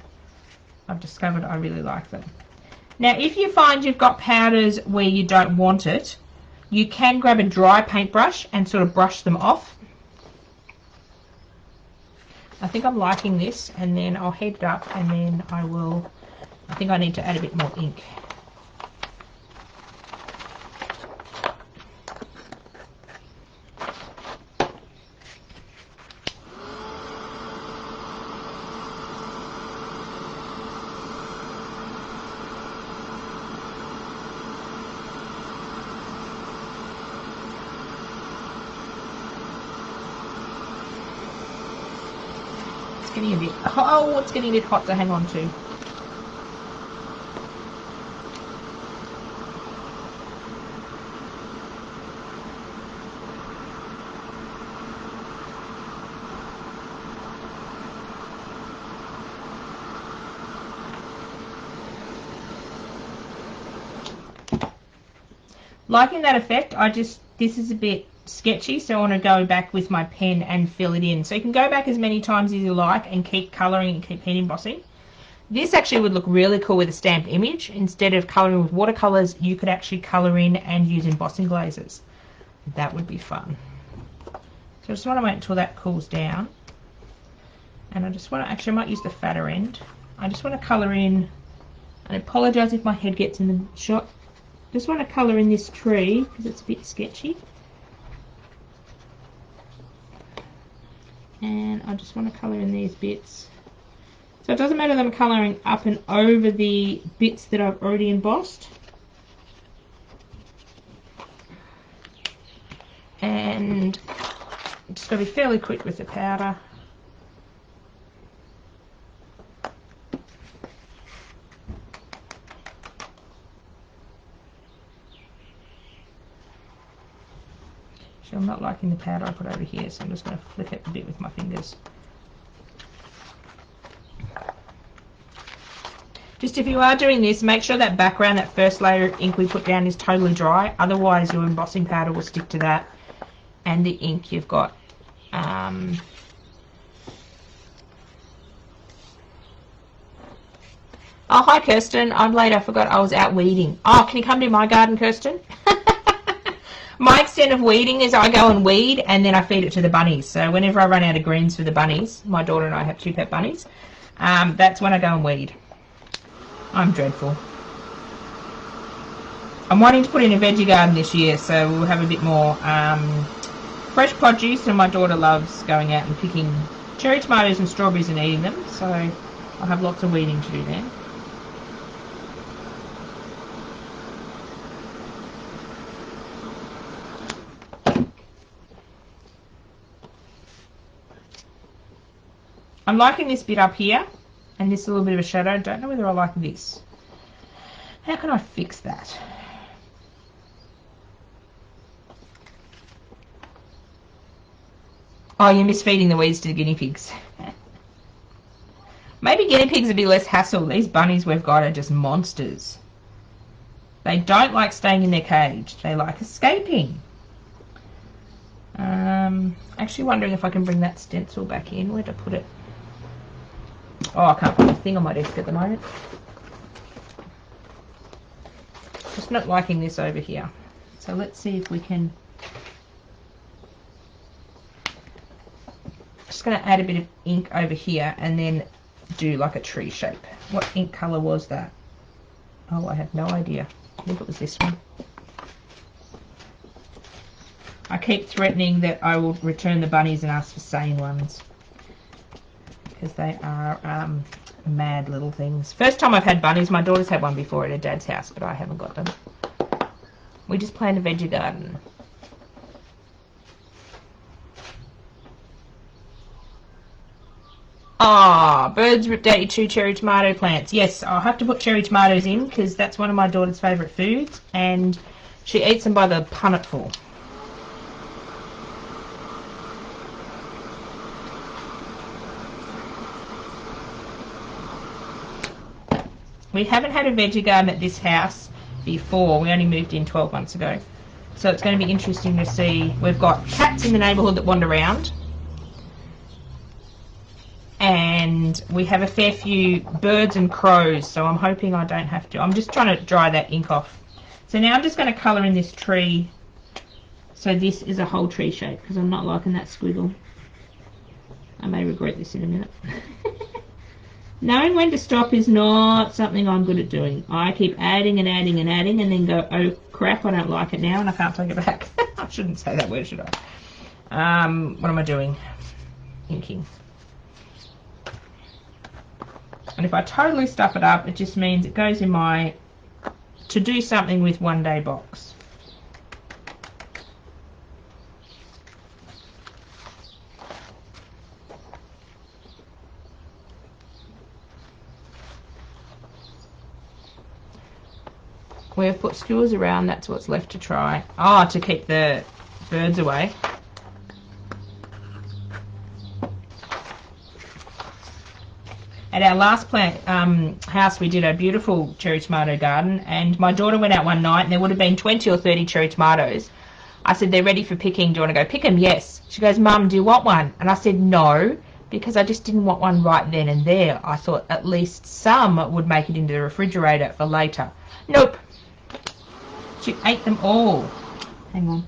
I've discovered I really like them. Now, if you find you've got powders where you don't want it, you can grab a dry paintbrush and sort of brush them off. I think I'm liking this, and then I'll head it up, and then I think I need to add a bit more ink. Getting a bit, oh, it's getting a bit hot to hang on to. Liking that effect. This is a bit sketchy, so I want to go back with my pen and fill it in. So you can go back as many times as you like and keep colouring and keep pen embossing. This actually would look really cool with a stamped image. Instead of colouring with watercolours, you could actually colour in and use embossing glazes. That would be fun. So I just want to wait until that cools down. And I just want to, actually I might use the fatter end. I just want to colour in, and I apologise if my head gets in the shot. Just want to colour in this tree because it's a bit sketchy. And I just want to colour in these bits. So it doesn't matter that I'm colouring up and over the bits that I've already embossed. And I'm just got to be fairly quick with the powder. So I'm not liking the powder I put over here, so I'm just going to flick it a bit with my fingers. Just if you are doing this, make sure that background, that first layer of ink we put down is totally dry, otherwise your embossing powder will stick to that and the ink you've got. Oh, hi Kirsten, I'm late, I forgot I was out weeding. Oh, can you come to my garden, Kirsten? My extent of weeding is I go and weed and then I feed it to the bunnies. So whenever I run out of greens for the bunnies, my daughter and I have 2 pet bunnies, that's when I go and weed. I'm dreadful. I'm wanting to put in a veggie garden this year, so we'll have a bit more fresh produce, and my daughter loves going out and picking cherry tomatoes and strawberries and eating them, so I'll have lots of weeding to do then. I'm liking this bit up here, and this is a little bit of a shadow. I don't know whether I like this. How can I fix that? Oh, you're misfeeding the weeds to the guinea pigs. Maybe guinea pigs would be less hassle. These bunnies we've got are just monsters. They don't like staying in their cage. They like escaping. Actually wondering if I can bring that stencil back in. Where'd I put it? Oh, I can't find a thing on my desk at the moment. Just not liking this over here. So let's see if we can... Just going to add a bit of ink over here and then do like a tree shape. What ink colour was that? Oh, I have no idea. I think it was this one. I keep threatening that I will return the bunnies and ask for sane ones, because they are mad little things. First time I've had bunnies. My daughter's had one before at her dad's house, but I haven't got them. We just play in a veggie garden. Ah, Ah, birds ripped out your 2 cherry tomato plants. Yes, I'll have to put cherry tomatoes in because that's one of my daughter's favourite foods, and she eats them by the punnetful. We haven't had a veggie garden at this house before. We only moved in 12 months ago. So it's going to be interesting to see. We've got cats in the neighbourhood that wander around. And we have a fair few birds and crows, so I'm hoping I don't have to. I'm just trying to dry that ink off. So now I'm just going to colour in this tree. So this is a whole tree shape because I'm not liking that squiggle. I may regret this in a minute. Knowing when to stop is not something I'm good at doing. I keep adding and adding and adding and then go, oh crap, I don't like it now and I can't take it back. I shouldn't say that word, should I? What am I doing? Inking. And if I totally stuff it up, it just means it goes in my to do something with 1 day box. We've put skewers around, that's what's left to try. Oh, to keep the birds away. At our last house, we did a beautiful cherry tomato garden, and my daughter went out one night and there would have been 20 or 30 cherry tomatoes. I said, they're ready for picking. Do you want to go pick them? Yes. She goes, Mum, do you want one? And I said, no, because I just didn't want one right then and there. I thought at least some would make it into the refrigerator for later. Nope. She ate them all. Hang on.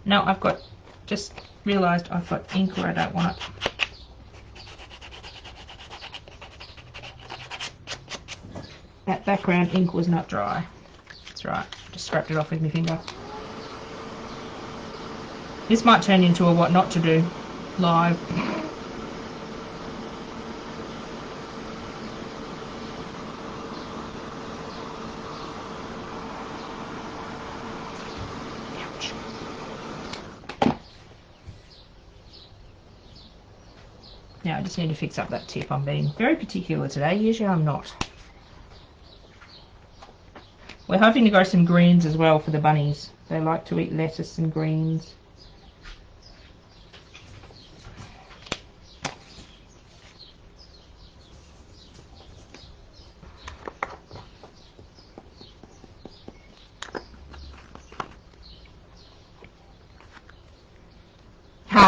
No, I've got, just realised I've got ink where I don't want it. That background ink was not dry. That's right. Just scraped it off with my finger. This might turn into a what not to do live. Now I just need to fix up that tip. I'm being very particular today. Usually I'm not. We're hoping to grow some greens as well for the bunnies. They like to eat lettuce and greens.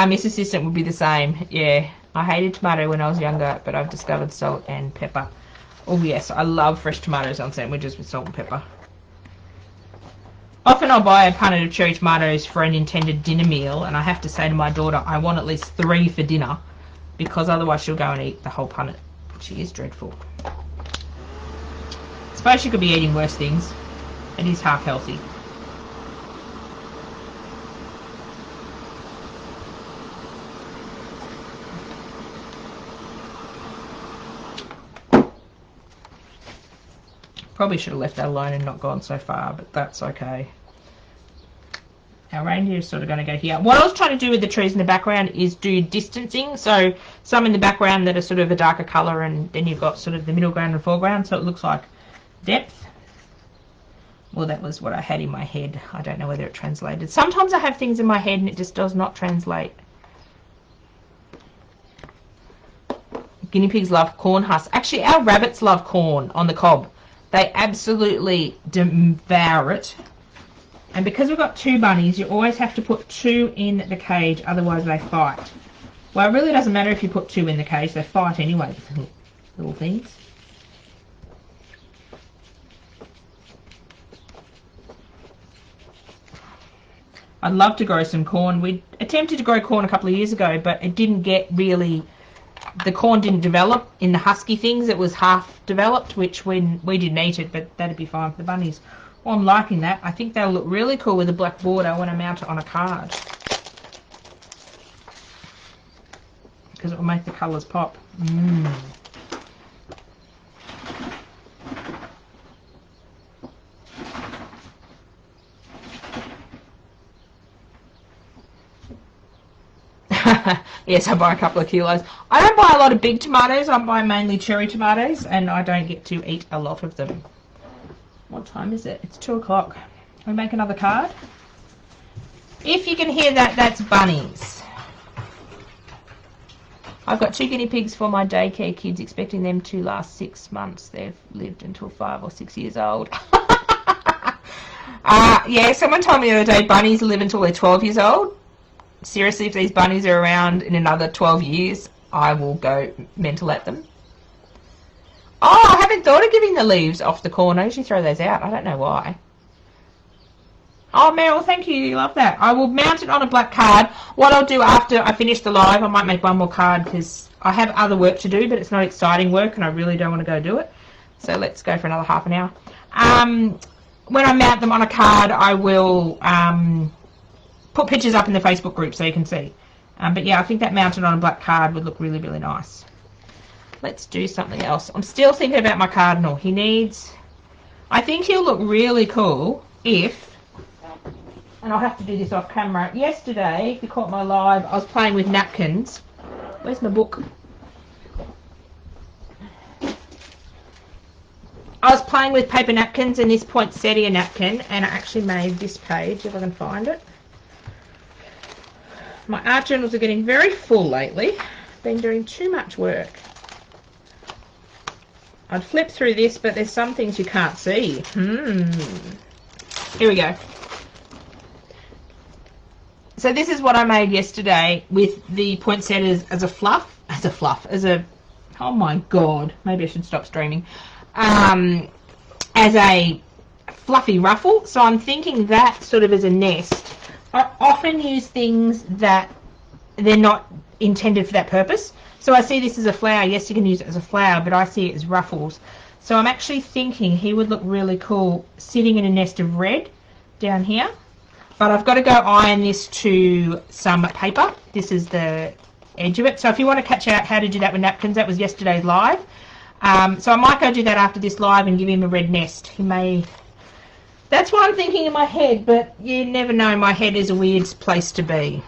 Miss Assistant would be the same. Yeah, I hated tomato when I was younger, but I've discovered salt and pepper. Oh yes, I love fresh tomatoes on sandwiches with salt and pepper. Often I'll buy a punnet of cherry tomatoes for an intended dinner meal, and I have to say to my daughter, I want at least 3 for dinner, because otherwise she'll go and eat the whole punnet. She is dreadful. I suppose she could be eating worse things. It is half healthy. Probably should have left that alone and not gone so far, but that's okay. Our reindeer is sort of going to go here. What I was trying to do with the trees in the background is do distancing. So some in the background that are sort of a darker colour, and then you've got sort of the middle ground and foreground, so it looks like depth. Well, that was what I had in my head. I don't know whether it translated. Sometimes I have things in my head and it just does not translate. Guinea pigs love corn husks. Actually, our rabbits love corn on the cob. They absolutely devour it. And because we've got 2 bunnies, you always have to put 2 in the cage, otherwise they fight. Well, it really doesn't matter if you put 2 in the cage, they fight anyway, little things. I'd love to grow some corn. We attempted to grow corn a couple of years ago, but it didn't get really... The corn didn't develop in the husky things. It was half developed, which when we didn't eat it, but that'd be fine for the bunnies. Well, I'm liking that. I think they'll look really cool with a black border when I mount it on a card, because it will make the colours pop. Yes, I buy a couple of kilos. I don't buy a lot of big tomatoes. I buy mainly cherry tomatoes, and I don't get to eat a lot of them. What time is it? It's 2 o'clock. We make another card. If you can hear that, that's bunnies. I've got 2 guinea pigs for my daycare kids, expecting them to last 6 months. They've lived until 5 or 6 years old. Yeah, someone told me the other day bunnies live until they're 12 years old. Seriously, if these bunnies are around in another 12 years, I will go mental at them. Oh, I haven't thought of giving the leaves off the corners. You throw those out. I don't know why. Oh, Meryl, thank you. You love that. I will mount it on a black card. What I'll do after I finish the live, I might make one more card because I have other work to do, but it's not exciting work and I really don't want to go do it. So let's go for another half an hour. When I mount them on a card, I will put pictures up in the Facebook group so you can see. But yeah, I think that mounted on a black card would look really, really nice. Let's do something else. I'm still thinking about my cardinal. He needs... I think he'll look really cool if... And I'll have to do this off camera. Yesterday, if you caught my live, I was playing with napkins. Where's my book? I was playing with paper napkins and this poinsettia napkin, and I actually made this page, if I can find it. My art journals are getting very full lately. Been doing too much work. I'd flip through this, but there's some things you can't see. Here we go. So this is what I made yesterday with the poinsettias as a oh my god, maybe I should stop streaming. As a fluffy ruffle. So I'm thinking that sort of as a nest. I often use things that they're not intended for that purpose. So I see this as a flower. Yes, you can use it as a flower, but I see it as ruffles. So I'm actually thinking he would look really cool sitting in a nest of red down here. But I've got to go iron this to some paper. This is the edge of it. So if you want to catch out how to do that with napkins, that was yesterday's live. So I might go do that after this live and give him a red nest. He may... That's what I'm thinking in my head, but you never know. My head is a weird place to be.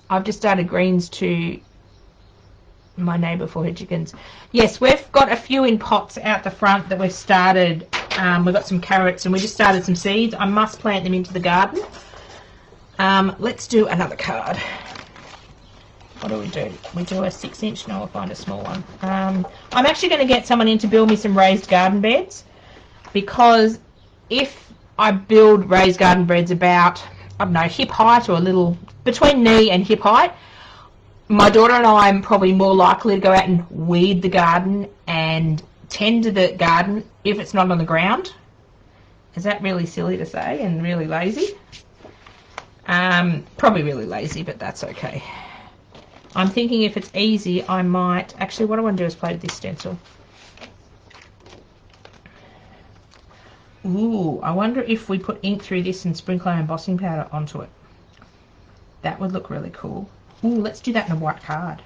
I've just started greens to my neighbour for her chickens. Yes, we've got a few in pots out the front that we've started. We've got some carrots and we just started some seeds. I must plant them into the garden. Let's do another card. What do? We do a 6-inch. No, I'll find a small one. I'm actually going to get someone in to build me some raised garden beds, because if I build raised garden beds about, I don't know, hip height or a little between knee and hip height, my daughter and I am probably more likely to go out and weed the garden and tend to the garden if it's not on the ground. Is that really silly to say and really lazy? Probably really lazy, but that's okay. I'm thinking if it's easy, I might... Actually, what I want to do is play with this stencil. Ooh, I wonder if we put ink through this and sprinkle our embossing powder onto it. That would look really cool. Ooh, let's do that in a white card.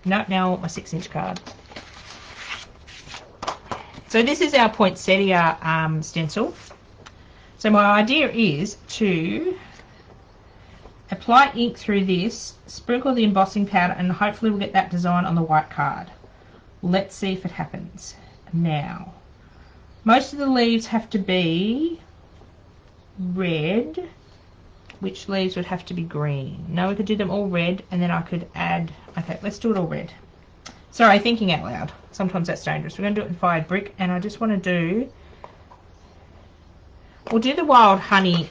No, now I want my 6-inch card. So this is our poinsettia stencil. So my idea is to apply ink through this, sprinkle the embossing powder, and hopefully we'll get that design on the white card. Let's see if it happens. Now, most of the leaves have to be red. Which leaves would have to be green? No, we could do them all red, and then I could add... Okay, let's do it all red. Sorry, thinking out loud. Sometimes that's dangerous. We're going to do it in fired brick, and I just want to do... We'll do the wild honey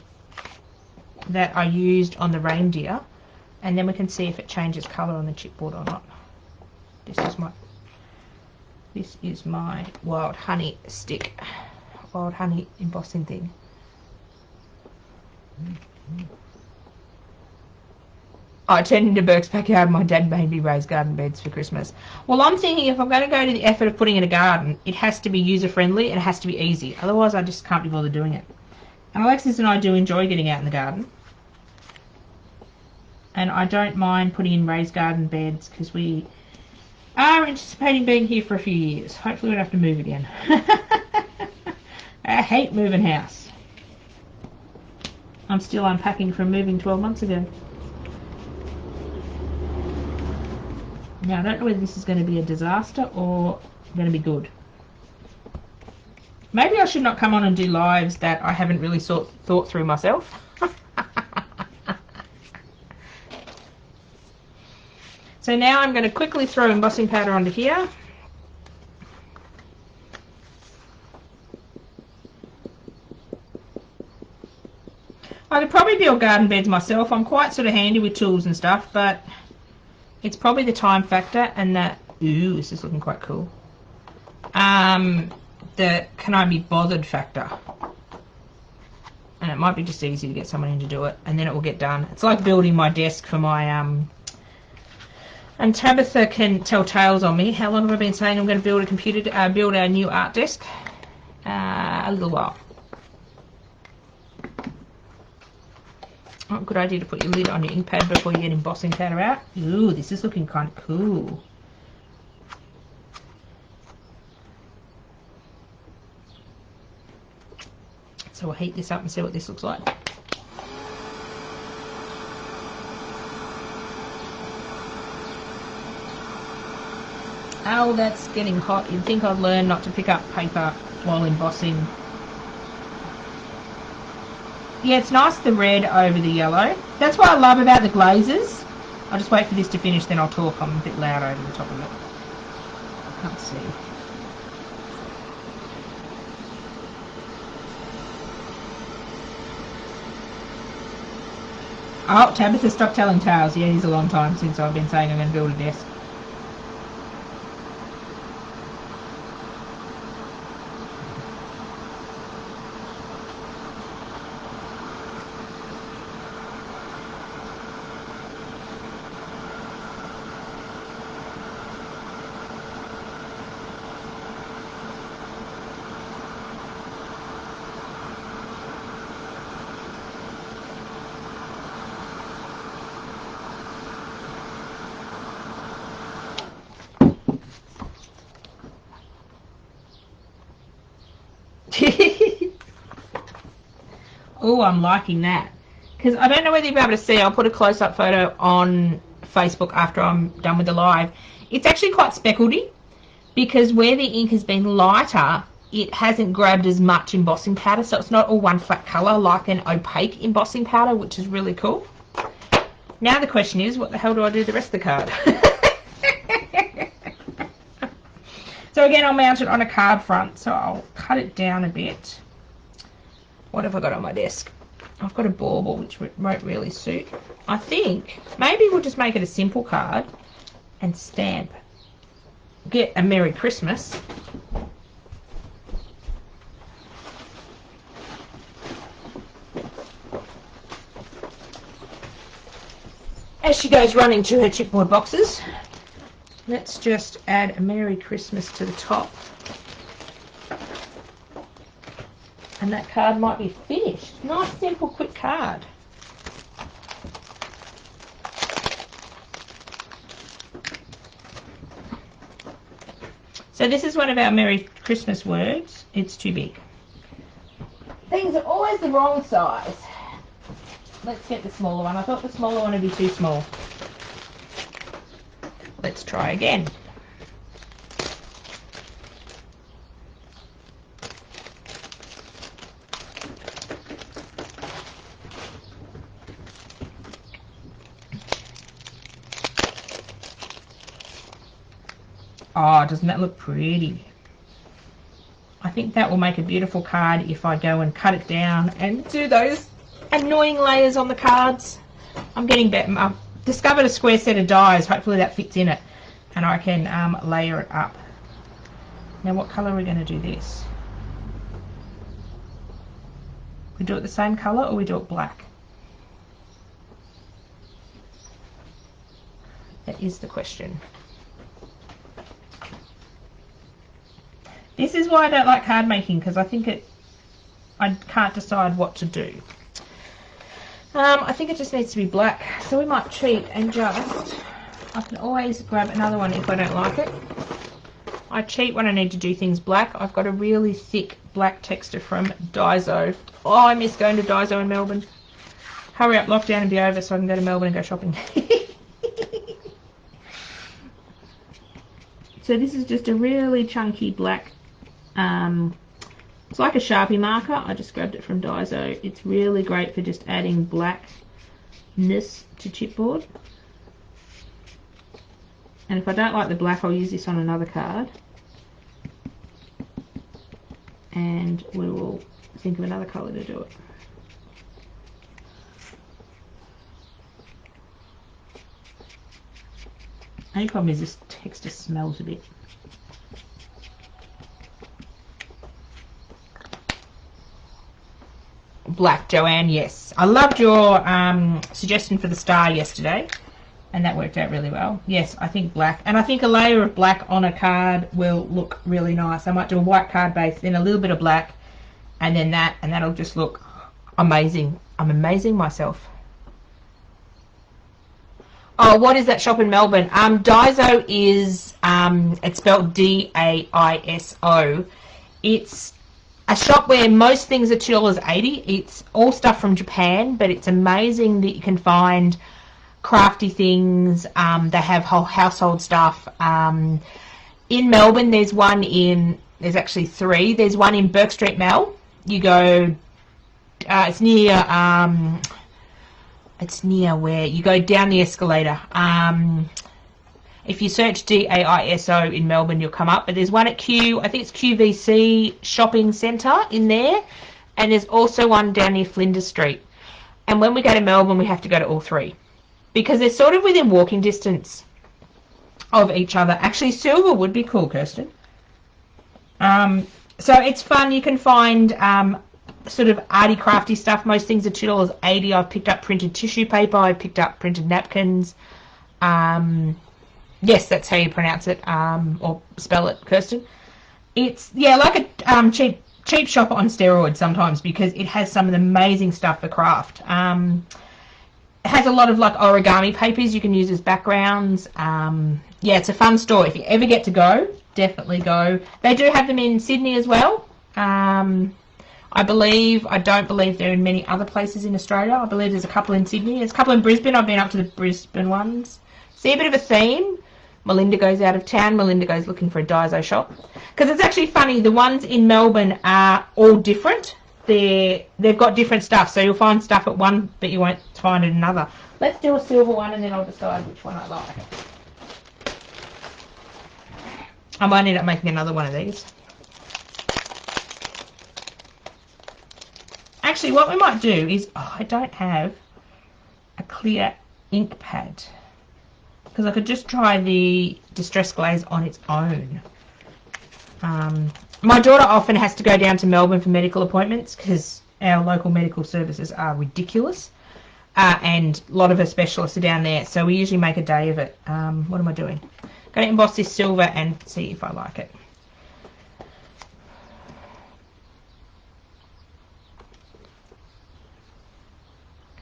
that I used on the reindeer, and then we can see if it changes colour on the chipboard or not. This is my wild honey stick, wild honey embossing thing. I turned into Burke's backyard. My dad made me raise garden beds for Christmas. Well, I'm thinking if I'm going to go to the effort of putting in a garden, it has to be user friendly and it has to be easy. Otherwise, I just can't be bothered doing it. And Alexis and I do enjoy getting out in the garden. And I don't mind putting in raised garden beds because we are anticipating being here for a few years. Hopefully we don't have to move again. I hate moving house. I'm still unpacking from moving 12 months ago. Now, I don't know whether this is going to be a disaster or going to be good. Maybe I should not come on and do lives that I haven't really thought through myself. So now I'm going to quickly throw embossing powder onto here. I could probably build garden beds myself. I'm quite sort of handy with tools and stuff, but it's probably the time factor and that, ooh, this is looking quite cool. The can I be bothered factor. And it might be just easy to get someone in to do it, and then it will get done. It's like building my desk for my, and Tabitha can tell tales on me. How long have I been saying I'm going to build a build a new art desk? A little while. Oh, good idea to put your lid on your ink pad before you get embossing powder out. Ooh, this is looking kind of cool. So we'll heat this up and see what this looks like. Oh, that's getting hot. You'd think I'd learn not to pick up paper while embossing. Yeah, it's nice the red over the yellow. That's what I love about the glazes. I'll just wait for this to finish, then I'll talk. I'm a bit loud over the top of it. I can't see. Oh, Tabitha, stop telling tales. Yeah, it is a long time since I've been saying I'm going to build a desk. Oh, I'm liking that. Because I don't know whether you'll be able to see, I'll put a close-up photo on Facebook after I'm done with the live. It's actually quite speckledy, because where the ink has been lighter, it hasn't grabbed as much embossing powder, so it's not all one flat colour like an opaque embossing powder, which is really cool. Now the question is, what the hell do I do with the rest of the card? So again, I'll mount it on a card front, so I'll cut it down a bit. What have I got on my desk? I've got a bauble, which won't really suit. I think maybe we'll just make it a simple card and stamp. Get a Merry Christmas. As she goes running to her chipboard boxes, let's just add a Merry Christmas to the top. And that card might be finished. Nice, simple, quick card. So this is one of our Merry Christmas words. It's too big. Things are always the wrong size. Let's get the smaller one. I thought the smaller one would be too small. Let's try again. Oh, doesn't that look pretty? I think that will make a beautiful card if I go and cut it down and do those annoying layers on the cards. I'm getting better. I've discovered a square set of dies. Hopefully that fits in it and I can layer it up. Now what colour are we going to do this? We do it the same colour or we do it black? That is the question. This is why I don't like card making, because I think I can't decide what to do. I think it just needs to be black, so we might cheat and just, I can always grab another one if I don't like it. I cheat when I need to do things black. I've got a really thick black texture from Daiso. Oh, I miss going to Daiso in Melbourne. Hurry up, lockdown and be over so I can go to Melbourne and go shopping. So this is just a really chunky black, it's like a Sharpie marker. I just grabbed it from Daiso. It's really great for just adding blackness to chipboard. And if I don't like the black, I'll use this on another card. And we will think of another colour to do it. Only problem is this texture smells a bit. Black, Joanne, yes. I loved your suggestion for the star yesterday. And that worked out really well. Yes, I think black. And I think a layer of black on a card will look really nice. I might do a white card base, then a little bit of black, and then that, and that'll just look amazing. I'm amazing myself. Oh, what is that shop in Melbourne? Daiso is, it's spelled D-A-I-S-O. It's a shop where most things are $2.80. It's all stuff from Japan, but it's amazing that you can find crafty things. They have whole household stuff. In Melbourne, there's actually three. There's one in Burke Street Mall. You go, it's near where you go down the escalator. If you search D-A-I-S-O in Melbourne, you'll come up. But there's one at I think it's QVC Shopping Centre in there. And there's also one down near Flinders Street. And when we go to Melbourne, we have to go to all three, because they're sort of within walking distance of each other. Actually, silver would be cool, Kirsten. So it's fun. You can find sort of arty, crafty stuff. Most things are $2.80. I've picked up printed tissue paper. I've picked up printed napkins. Yes, that's how you pronounce it, or spell it, Kirsten. It's, yeah, like a cheap shop on steroids sometimes, because it has some of the amazing stuff for craft. It has a lot of like origami papers you can use as backgrounds. Yeah, it's a fun store. If you ever get to go, definitely go. They do have them in Sydney as well. I don't believe they're in many other places in Australia. I believe there's a couple in Sydney. There's a couple in Brisbane. I've been up to the Brisbane ones. See a bit of a theme. Melinda goes out of town. Melinda goes looking for a Daiso shop. Because it's actually funny, the ones in Melbourne are all different. They've got different stuff, so you'll find stuff at one, but you won't find it in another. Let's do a silver one, and then I'll decide which one I like. I might end up making another one of these. Actually, what we might do is, I don't have a clear ink pad, because I could just try the Distress Glaze on its own. My daughter often has to go down to Melbourne for medical appointments, because our local medical services are ridiculous, and a lot of her specialists are down there, so we usually make a day of it. What am I doing? Going to emboss this silver and see if I like it.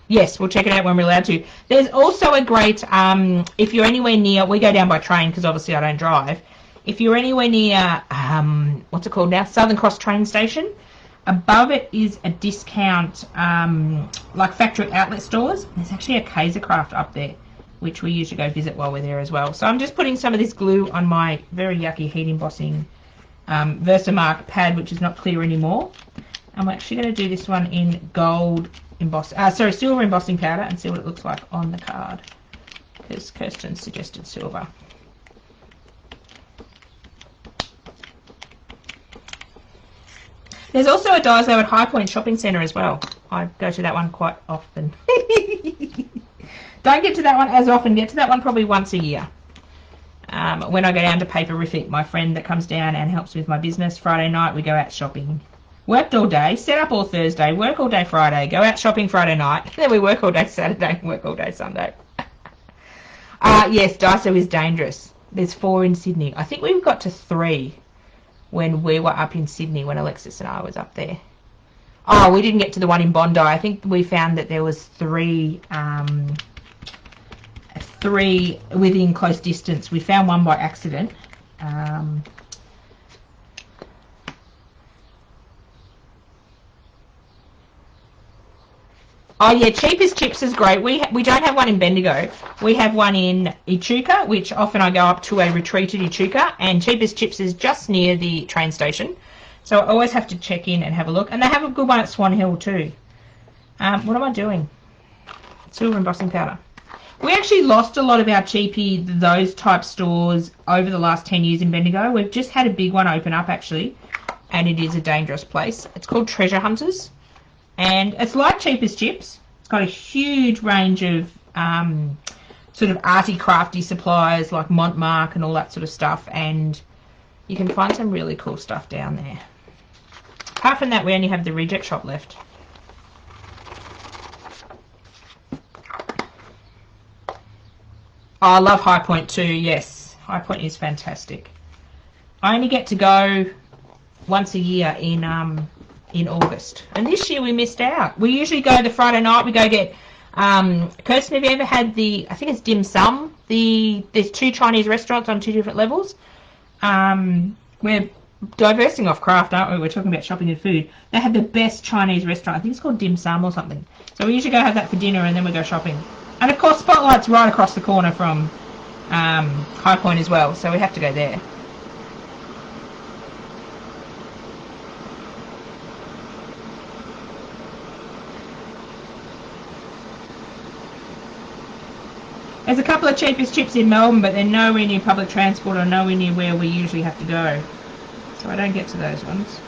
Yes, we'll check it out when we're allowed to. There's also a great, if you're anywhere near, we go down by train because obviously I don't drive. If you're anywhere near, what's it called now? Southern Cross train station. Above it is a discount, like factory outlet stores. There's actually a Kaisercraft up there, which we usually go visit while we're there as well. So I'm just putting some of this glue on my very yucky heat embossing Versamark pad, which is not clear anymore. I'm actually going to do this one in gold silver embossing powder and see what it looks like on the card, because Kirsten suggested silver. There's also a Daiso at High Point Shopping Centre as well. I go to that one quite often. Don't get to that one as often. Get to that one probably once a year. When I go down to Paperific, my friend that comes down and helps with my business, Friday night we go out shopping. Worked all day, set up all Thursday, work all day Friday, go out shopping Friday night, then we work all day Saturday and work all day Sunday. Yes, Daiso is dangerous. There's 4 in Sydney. I think we've got to 3 when we were up in Sydney, when Alexis and I was up there. Oh, we didn't get to the one in Bondi. I think we found that there was 3 within close distance. We found one by accident. Oh yeah, Cheapest Chips is great. We don't have one in Bendigo. We have one in Echuca, which often I go up to a retreat at Echuca, and Cheapest Chips is just near the train station. So I always have to check in and have a look. And they have a good one at Swan Hill too. What am I doing? Silver embossing powder. We actually lost a lot of our cheapy, those type stores over the last 10 years in Bendigo. We've just had a big one open up actually, and it is a dangerous place. It's called Treasure Hunters, and it's like Cheapest Chips. It's got a huge range of sort of arty crafty supplies like Montmark and all that sort of stuff, and you can find some really cool stuff down there. Apart from that, we only have the reject shop left. Oh, I love High Point too, yes. High Point is fantastic. I only get to go once a year in August. And this year we missed out. We usually go the Friday night, we go get, Kirsten, have you ever had I think it's dim sum? There's 2 Chinese restaurants on 2 different levels. We're diversing off craft, aren't we? We're talking about shopping and food. They have the best Chinese restaurant. I think it's called dim sum or something. So we usually go have that for dinner and then we go shopping. And of course, Spotlight's right across the corner from High Point as well, so we have to go there. There's a couple of Cheapest Chips in Melbourne, but they're nowhere near public transport or nowhere near where we usually have to go. So I don't get to those ones.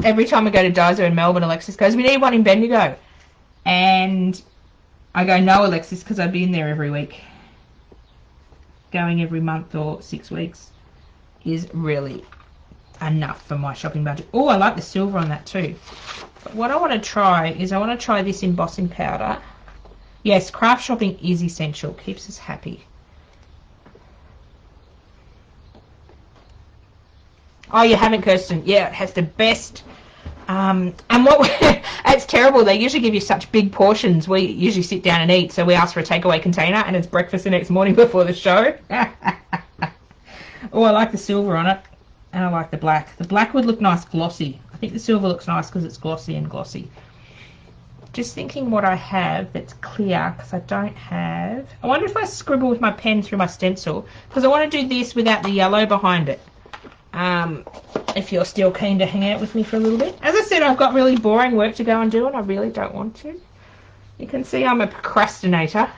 Every time I go to Daiso in Melbourne, Alexis goes, we need one in Bendigo. And I go, no, Alexis, because I've been there every week. Going every month or 6 weeks is really enough for my shopping budget. Oh, I like the silver on that too. But what I want to try is I want to try this embossing powder. Yes, craft shopping is essential. Keeps us happy. Oh, you haven't, Kirsten? Yeah, it has the best. And it's terrible. They usually give you such big portions. We usually sit down and eat, so we ask for a takeaway container, and it's breakfast the next morning before the show. Oh, I like the silver on it, and I like the black. The black would look nice glossy. I think the silver looks nice because it's glossy and glossy. Just thinking what I have that's clear, because I don't have. I wonder if I scribble with my pen through my stencil, because I want to do this without the yellow behind it. If you're still keen to hang out with me for a little bit. As I said, I've got really boring work to go and do, and I really don't want to. You can see I'm a procrastinator.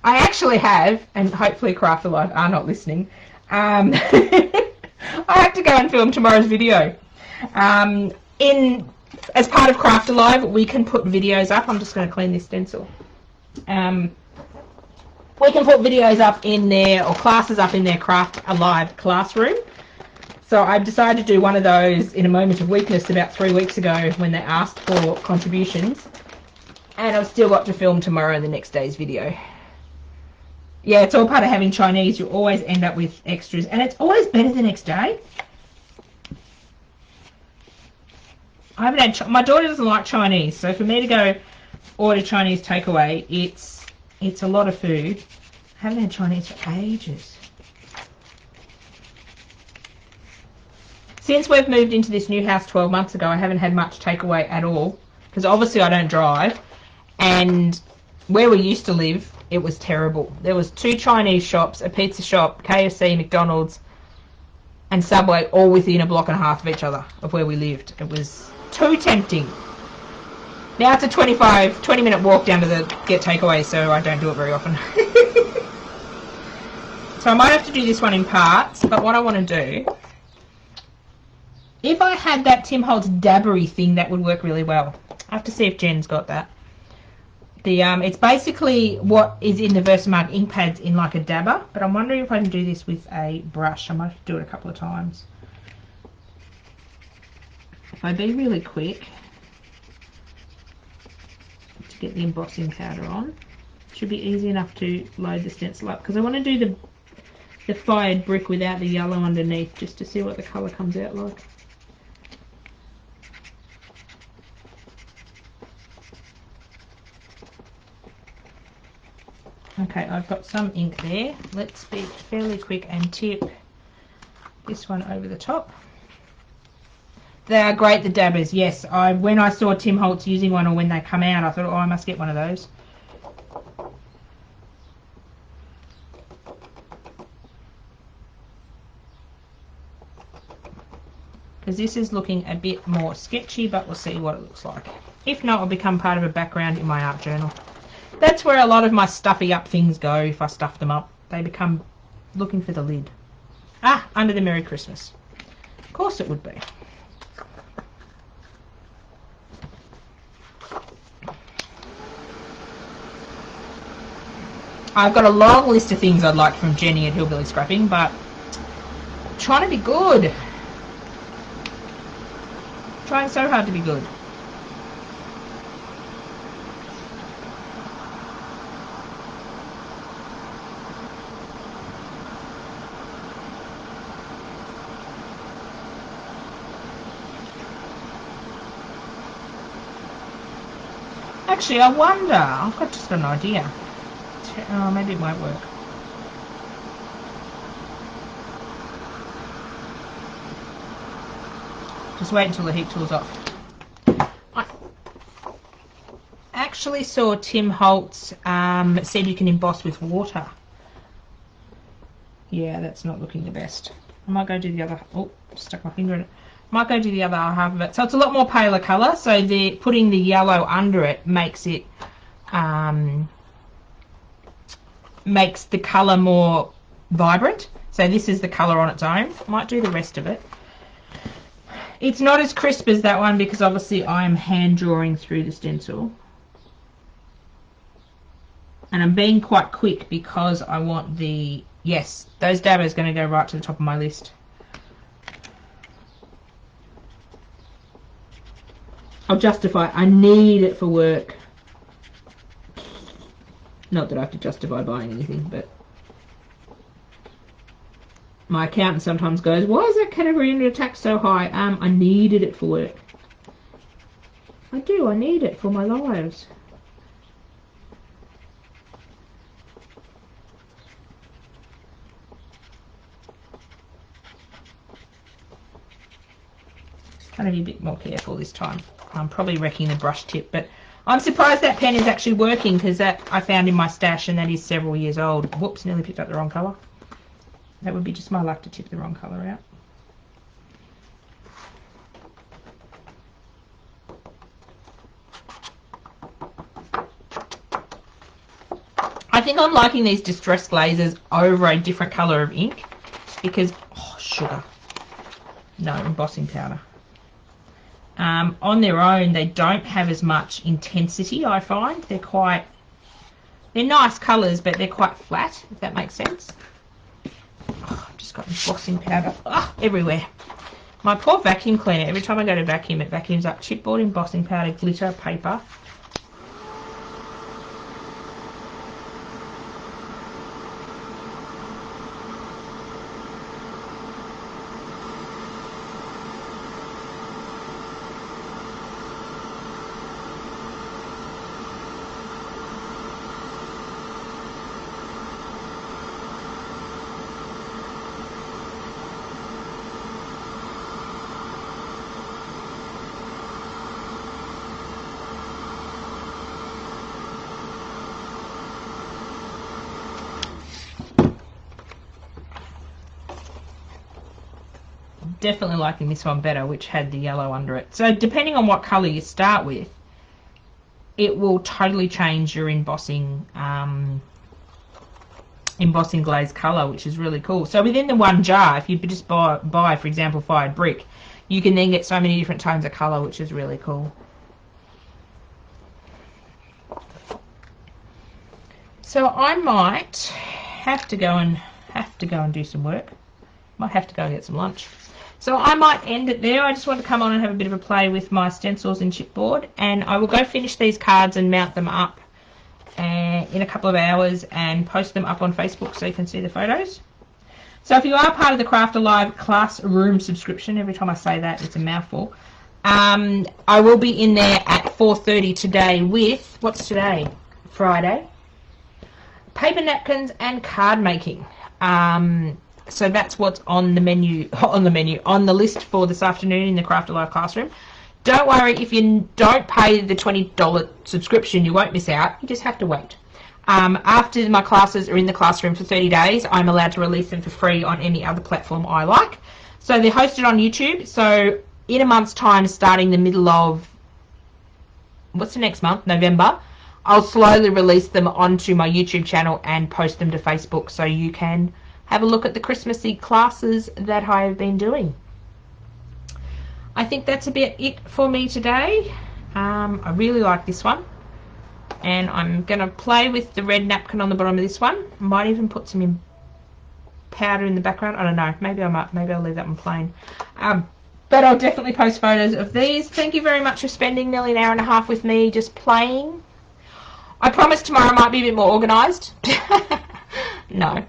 I actually have, and hopefully Craft Alive are not listening, I have to go and film tomorrow's video. As part of Craft Alive, we can put videos up. I'm just going to clean this stencil. We can put videos up in there, or classes up in their Craft Alive classroom. So I decided to do one of those in a moment of weakness about 3 weeks ago when they asked for contributions. And I've still got to film tomorrow in the next day's video. Yeah, it's all part of having Chinese. You always end up with extras. And it's always better the next day. I haven't had... My daughter doesn't like Chinese. So for me to go order Chinese takeaway, it's a lot of food. I haven't had Chinese for ages. Since we've moved into this new house 12 months ago, I haven't had much takeaway at all. Because obviously I don't drive. And where we used to live, it was terrible. There was 2 Chinese shops, a pizza shop, KFC, McDonald's, and Subway, all within a block and a half of each other of where we lived. It was too tempting. Now it's a 20-minute walk down to the get takeaway, so I don't do it very often. So I might have to do this one in parts, but what I want to do... If I had that Tim Holtz dabbery thing, that would work really well. I have to see if Jen's got that. It's basically what is in the Versamark ink pads in like a dabber, but I'm wondering if I can do this with a brush. I might have to do it a couple of times. If I be really quick to get the embossing powder on, it should be easy enough to load the stencil up, because I want to do the fired brick without the yellow underneath, just to see what the colour comes out like. Okay, I've got some ink there. Let's be fairly quick and tip this one over the top. They are great, the dabbers. Yes, when I saw Tim Holtz using one, or when they come out, I thought, oh, I must get one of those. Because this is looking a bit more sketchy, but we'll see what it looks like. If not, it'll become part of a background in my art journal. That's where a lot of my stuffy up things go. If I stuff them up, they become looking for the lid. Ah, under the Merry Christmas. Of course it would be. I've got a long list of things I'd like from Jenny at Hillbilly Scrapping, but I'm trying to be good. Trying so hard to be good. Actually, I wonder, I've got just an idea. Oh, maybe it won't work. Just wait until the heat tool's off. I actually saw Tim Holtz said you can emboss with water. Yeah, that's not looking the best. I might go do the other. Oh, stuck my finger in it. Might go do the other half of it. So it's a lot more paler colour. So putting the yellow under it makes it makes the colour more vibrant. So this is the colour on its own. Might do the rest of it. It's not as crisp as that one because obviously I'm hand drawing through the stencil. And I'm being quite quick because I want the... Yes, those dabbers are going to go right to the top of my list. I'll justify. I need it for work. Not that I have to justify buying anything, but... My accountant sometimes goes, why is that category under attack so high? I needed it for work. I do, I need it for my lives. Trying to be a bit more careful this time. I'm probably wrecking the brush tip, but I'm surprised that pen is actually working because that I found in my stash and that is several years old. Whoops, nearly picked up the wrong colour. That would be just my luck to tip the wrong colour out. I think I'm liking these distress glazes over a different colour of ink because, oh, sugar. No, embossing powder. On their own, they don't have as much intensity, I find. They're nice colours, but they're quite flat, if that makes sense. Oh, I've just got embossing powder everywhere. My poor vacuum cleaner, every time I go to vacuum, it vacuums up chipboard, embossing powder, glitter, paper. Definitely liking this one better, which had the yellow under it. So depending on what colour you start with, it will totally change your embossing glaze colour, which is really cool. So within the one jar, if you just buy, for example, fired brick, you can then get so many different tones of colour, which is really cool. So I might have to go and do some work. Might have to go and get some lunch. So I might end it there. I just want to come on and have a bit of a play with my stencils and chipboard, and I will go finish these cards and mount them up in a couple of hours and post them up on Facebook so you can see the photos. So if you are part of the Craft Alive classroom subscription, every time I say that it's a mouthful, I will be in there at 4:30 today with, what's today? Friday. paper napkins and card making. So that's what's on the menu, on the list for this afternoon in the Craft Alive classroom. Don't worry, if you don't pay the $20 subscription, you won't miss out. You just have to wait. After my classes are in the classroom for 30 days, I'm allowed to release them for free on any other platform I like. So they're hosted on YouTube. So in a month's time, starting the middle of, what's the next month? November, I'll slowly release them onto my YouTube channel and post them to Facebook so you can have a look at the Christmassy classes that I have been doing. I think that's a bit it for me today. I really like this one. And I'm going to play with the red napkin on the bottom of this one. Might even put some powder in the background. I don't know. Maybe I might. Maybe I'll leave that one plain. But I'll definitely post photos of these. Thank you very much for spending nearly an hour and a half with me just playing. I promise tomorrow might be a bit more organised. No.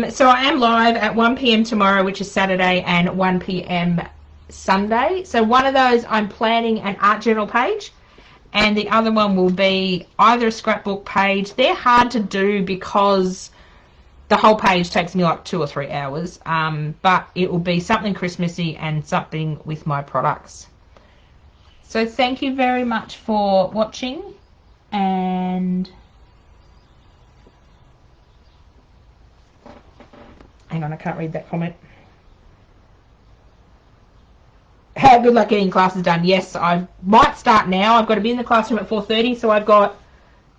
So I am live at 1 p.m. tomorrow, which is Saturday, and 1 p.m. Sunday. So one of those I'm planning an art journal page, and the other one will be either a scrapbook page. They're hard to do because the whole page takes me like 2 or 3 hours, but it will be something Christmassy and something with my products. So thank you very much for watching, and hang on, I can't read that comment. Good luck getting classes done. Yes, I might start now. I've got to be in the classroom at 4:30, so I've got,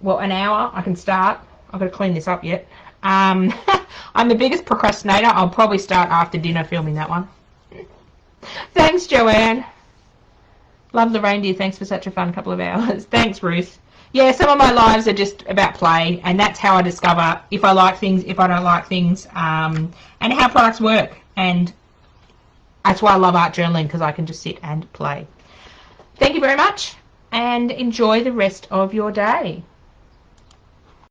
well, an hour. I can start. I've got to clean this up yet. I'm the biggest procrastinator. I'll probably start after dinner filming that one. Thanks, Joanne. Love the reindeer. Thanks for such a fun couple of hours. Thanks, Ruth. Yeah, some of my lives are just about play, and that's how I discover if I like things, if I don't like things, and how products work. And that's why I love art journaling, because I can just sit and play. Thank you very much, and enjoy the rest of your day.